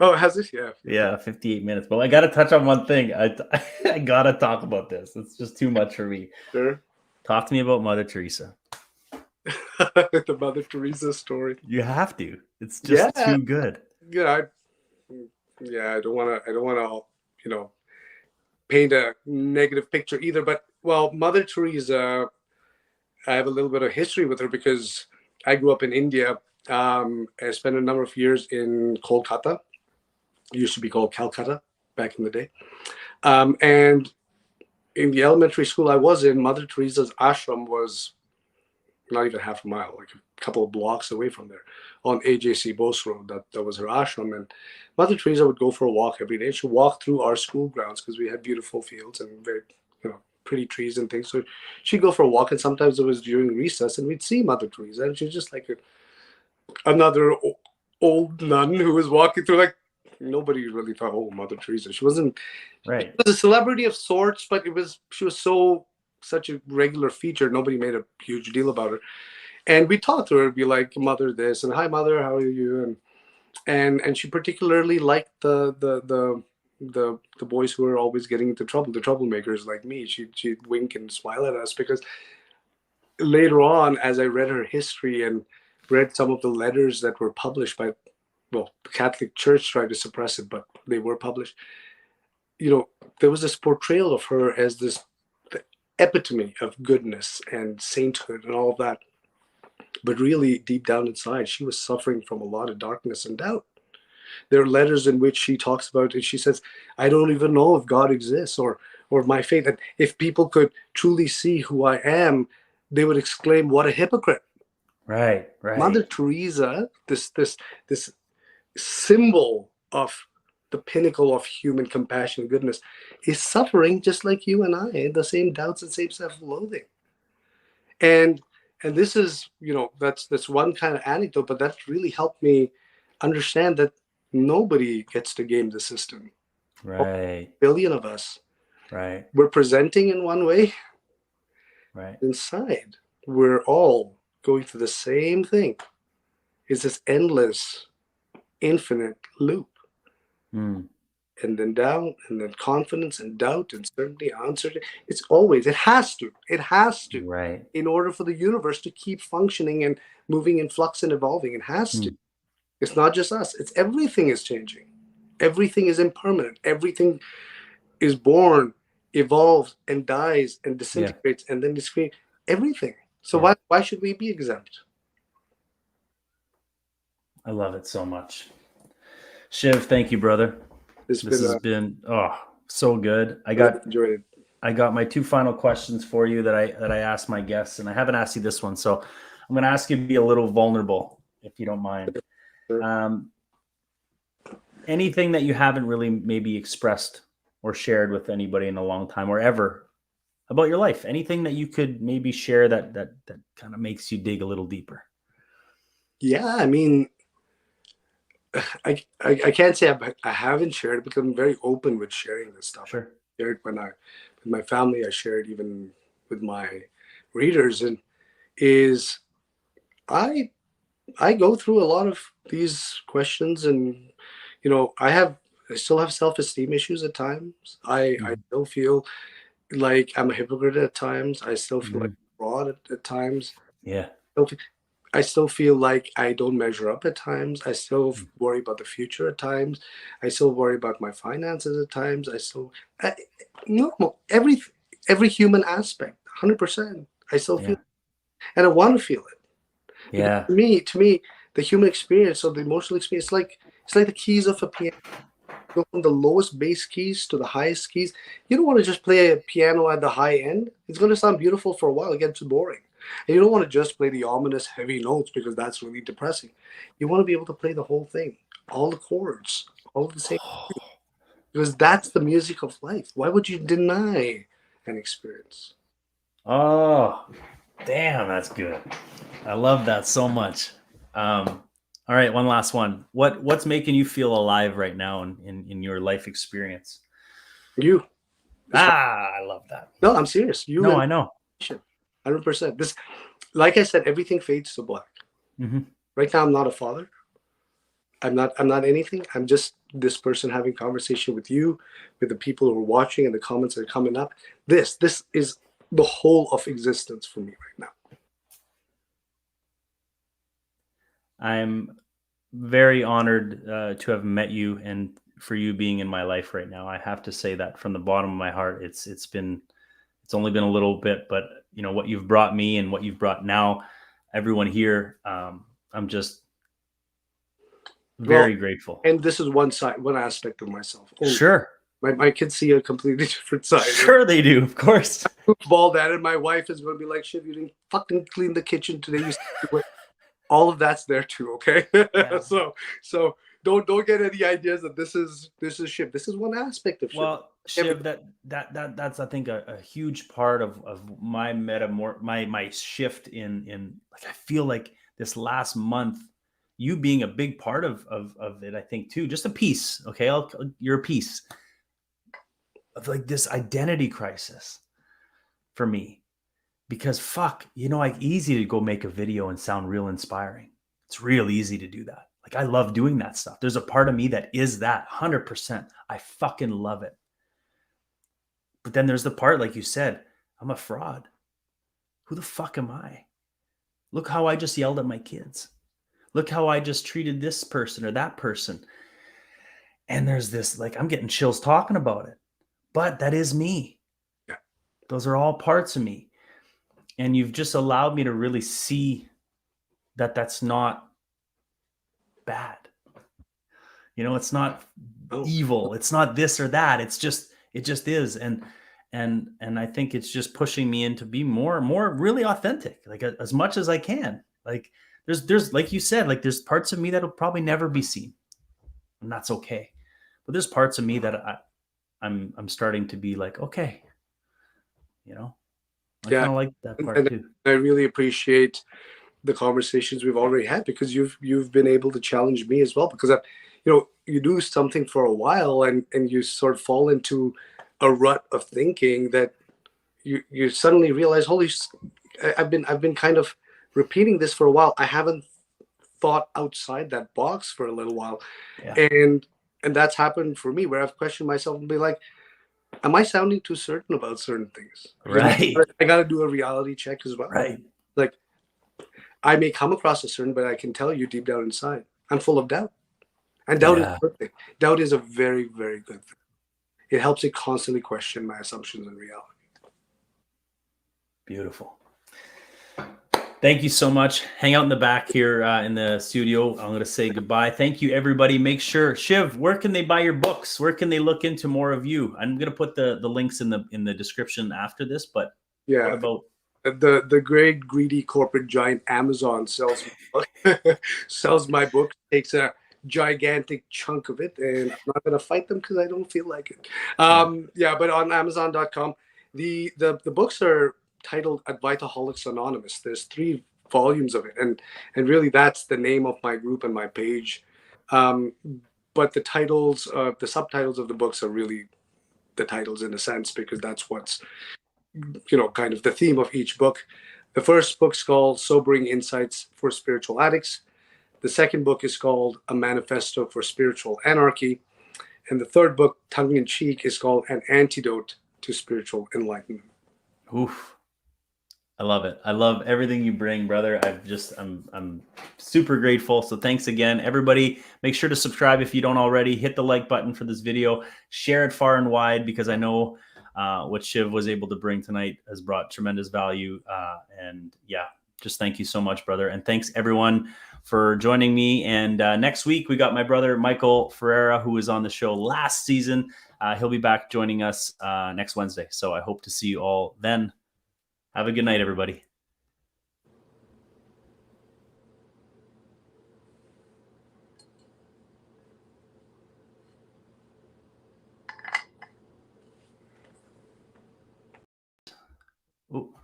Oh, has it? Yeah. Yeah, 58 minutes. But I got to touch on one thing. I got to talk about this. It's just too much for me. Sure. Talk to me about Mother Teresa. The Mother Teresa story. You have to. It's just too good. Yeah. I don't want to, paint a negative picture either. But, well, Mother Teresa, I have a little bit of history with her because I grew up in India. I spent a number of years in Kolkata. It used to be called Calcutta back in the day. And in the elementary school I was in, Mother Teresa's ashram was not even half a mile, like a couple of blocks away from there on AJC Bose Road. That was her ashram. And Mother Teresa would go for a walk every day. She'd walk through our school grounds because we had beautiful fields and very, pretty trees and things. So she'd go for a walk, and sometimes it was during recess, and we'd see Mother Teresa, and she was just like another old nun who was walking through. Like nobody really thought, oh, Mother Teresa. She wasn't. Right. She was a celebrity of sorts, but she was such a regular feature. Nobody made a huge deal about her. And we talked to her, be like, Mother this, and hi Mother, how are you? And she particularly liked the the boys who are always getting into trouble, the troublemakers like me. She'd wink and smile at us, because later on, as I read her history and read some of the letters that were published by, well, the Catholic Church tried to suppress it, but they were published. There was this portrayal of her as the epitome of goodness and sainthood and all of that. But really, deep down inside, she was suffering from a lot of darkness and doubt. There are letters in which she talks about it. She says, I don't even know if God exists, or my faith. And if people could truly see who I am, they would exclaim, what a hypocrite. Right. Mother Teresa, this symbol of the pinnacle of human compassion and goodness, is suffering just like you and I, the same doubts and same self-loathing. And this is, that's one kind of anecdote, but that really helped me understand that nobody gets to game the system. Right. A billion of us. Right. We're presenting in one way. Right. Inside, we're all going through the same thing. It's this endless, infinite loop. Mm. And then down, and then confidence and doubt and certainty, uncertainty. It has to, Right. in order for the universe to keep functioning and moving in flux and evolving. It has to. It's not just us. It's everything is changing. Everything is impermanent. Everything is born, evolves, and dies, and disintegrates, and then is created. Everything. So why should we be exempt? I love it so much. Shiv, thank you, brother. This has been so good. I enjoyed it. I got my two final questions for you that I asked my guests, and I haven't asked you this one, so I'm going to ask you to be a little vulnerable, if you don't mind. Sure. Anything that you haven't really maybe expressed or shared with anybody in a long time, or ever, about your life? Anything that you could maybe share that kind of makes you dig a little deeper? Yeah, I mean, I can't say I haven't shared it, because I'm very open with sharing this stuff. Sure. I shared with my family. I shared even with my readers, and I go through a lot of these questions, and I still have self-esteem issues at times. I still feel like I'm a hypocrite at times. I still feel like a fraud at times. Yeah. I still feel like I don't measure up at times. I still worry about the future at times. I still worry about my finances at times. Normal, every human aspect, 100%. I still feel, and I want to feel it. Yeah. Because to me, the human experience or the emotional experience, it's like the keys of a piano. Go from the lowest bass keys to the highest keys. You don't want to just play a piano at the high end. It's going to sound beautiful for a while. It gets boring. And you don't want to just play the ominous heavy notes, because that's really depressing. You want to be able to play the whole thing, all the chords, all the same thing, because that's the music of life. Why would you deny an experience? Oh, damn, that's good. I love that so much. All right, one last one. What's making you feel alive right now in your life experience? You. I love that. No, I'm serious. You. No, I know. 100%. This, like I said, everything fades to black. Mm-hmm. Right now, I'm not a father. I'm not anything. I'm just this person having conversation with you, with the people who are watching, and the comments that are coming up. This is the whole of existence for me right now. I'm very honored to have met you, and for you being in my life right now. I have to say that from the bottom of my heart. It's only been a little bit, but what you've brought me and what you've brought now, everyone here, I'm just very grateful. And this is one aspect of myself. Sure. My kids see a completely different side. Sure they do, of course. Ball that, and my wife is going to be like, Shiv, you didn't fucking clean the kitchen today. All of that's there too, okay? Yeah. So don't get any ideas that this is Shiv. This is one aspect of Shiv. Well, Shiv, that's I think a huge part of my my shift in like, I feel like this last month, you being a big part of it, I think too, just a piece. Okay, you're a piece of like this identity crisis for me, because like easy to go make a video and sound real inspiring. It's real easy to do that. Like, I love doing that stuff. There's a part of me that is that 100%. I fucking love it. But then there's the part, like you said, I'm a fraud. Who the fuck am I? Look how I just yelled at my kids. Look how I just treated this person or that person. And there's this, like, I'm getting chills talking about it. But that is me. Yeah. Those are all parts of me. And you've just allowed me to really see that that's not bad. You know, it's not evil. It's not this or that. It just is. And I think it's just pushing me into be more really authentic, like as much as I can. Like there's like you said, like there's parts of me that'll probably never be seen, and that's okay. But there's parts of me that I'm starting to be like, okay, you know, I kind of like that part and too. I really appreciate the conversations we've already had, because you've been able to challenge me as well, because you do something for a while and you sort of fall into a rut of thinking that you suddenly realize, I've been kind of repeating this for a while. I haven't thought outside that box for a little while. Yeah. And that's happened for me, where I've questioned myself and be like, am I sounding too certain about certain things? Right. I got to do a reality check as well. Right. Like, I may come across as certain, but I can tell you deep down inside, I'm full of doubt. And doubt is a good thing. Doubt is a very, very good thing. It helps me constantly question my assumptions and reality. Beautiful. Thank you so much. Hang out in the back here in the studio. I'm going to say goodbye. Thank you, everybody. Make sure, Shiv, where can they buy your books? Where can they look into more of you? I'm going to put the links in the description after this, but yeah, what about the great greedy corporate giant Amazon sells my book, takes a gigantic chunk of it, and I'm not going to fight them because I don't feel like it. But on Amazon.com, the books are titled Advaitaholics Anonymous. There's 3 volumes of it, and really that's the name of my group and my page. But the subtitles of the books are really the titles in a sense, because that's what's kind of the theme of each book. The first book's called Sobering Insights for Spiritual Addicts. The second book is called A Manifesto for Spiritual Anarchy. And the third book, tongue in cheek, is called An Antidote to Spiritual Enlightenment. Oof. I love it. I love everything you bring, brother. I'm super grateful. So thanks again, everybody. Make sure to subscribe if you don't already. Hit the like button for this video. Share it far and wide, because I know what Shiv was able to bring tonight has brought tremendous value. And yeah, just thank you so much, brother. And thanks everyone for joining me. And next week we got my brother Michael Ferreira, who was on the show last season. He'll be back joining us next Wednesday. So I hope to see you all then. Have a good night, everybody. Ooh.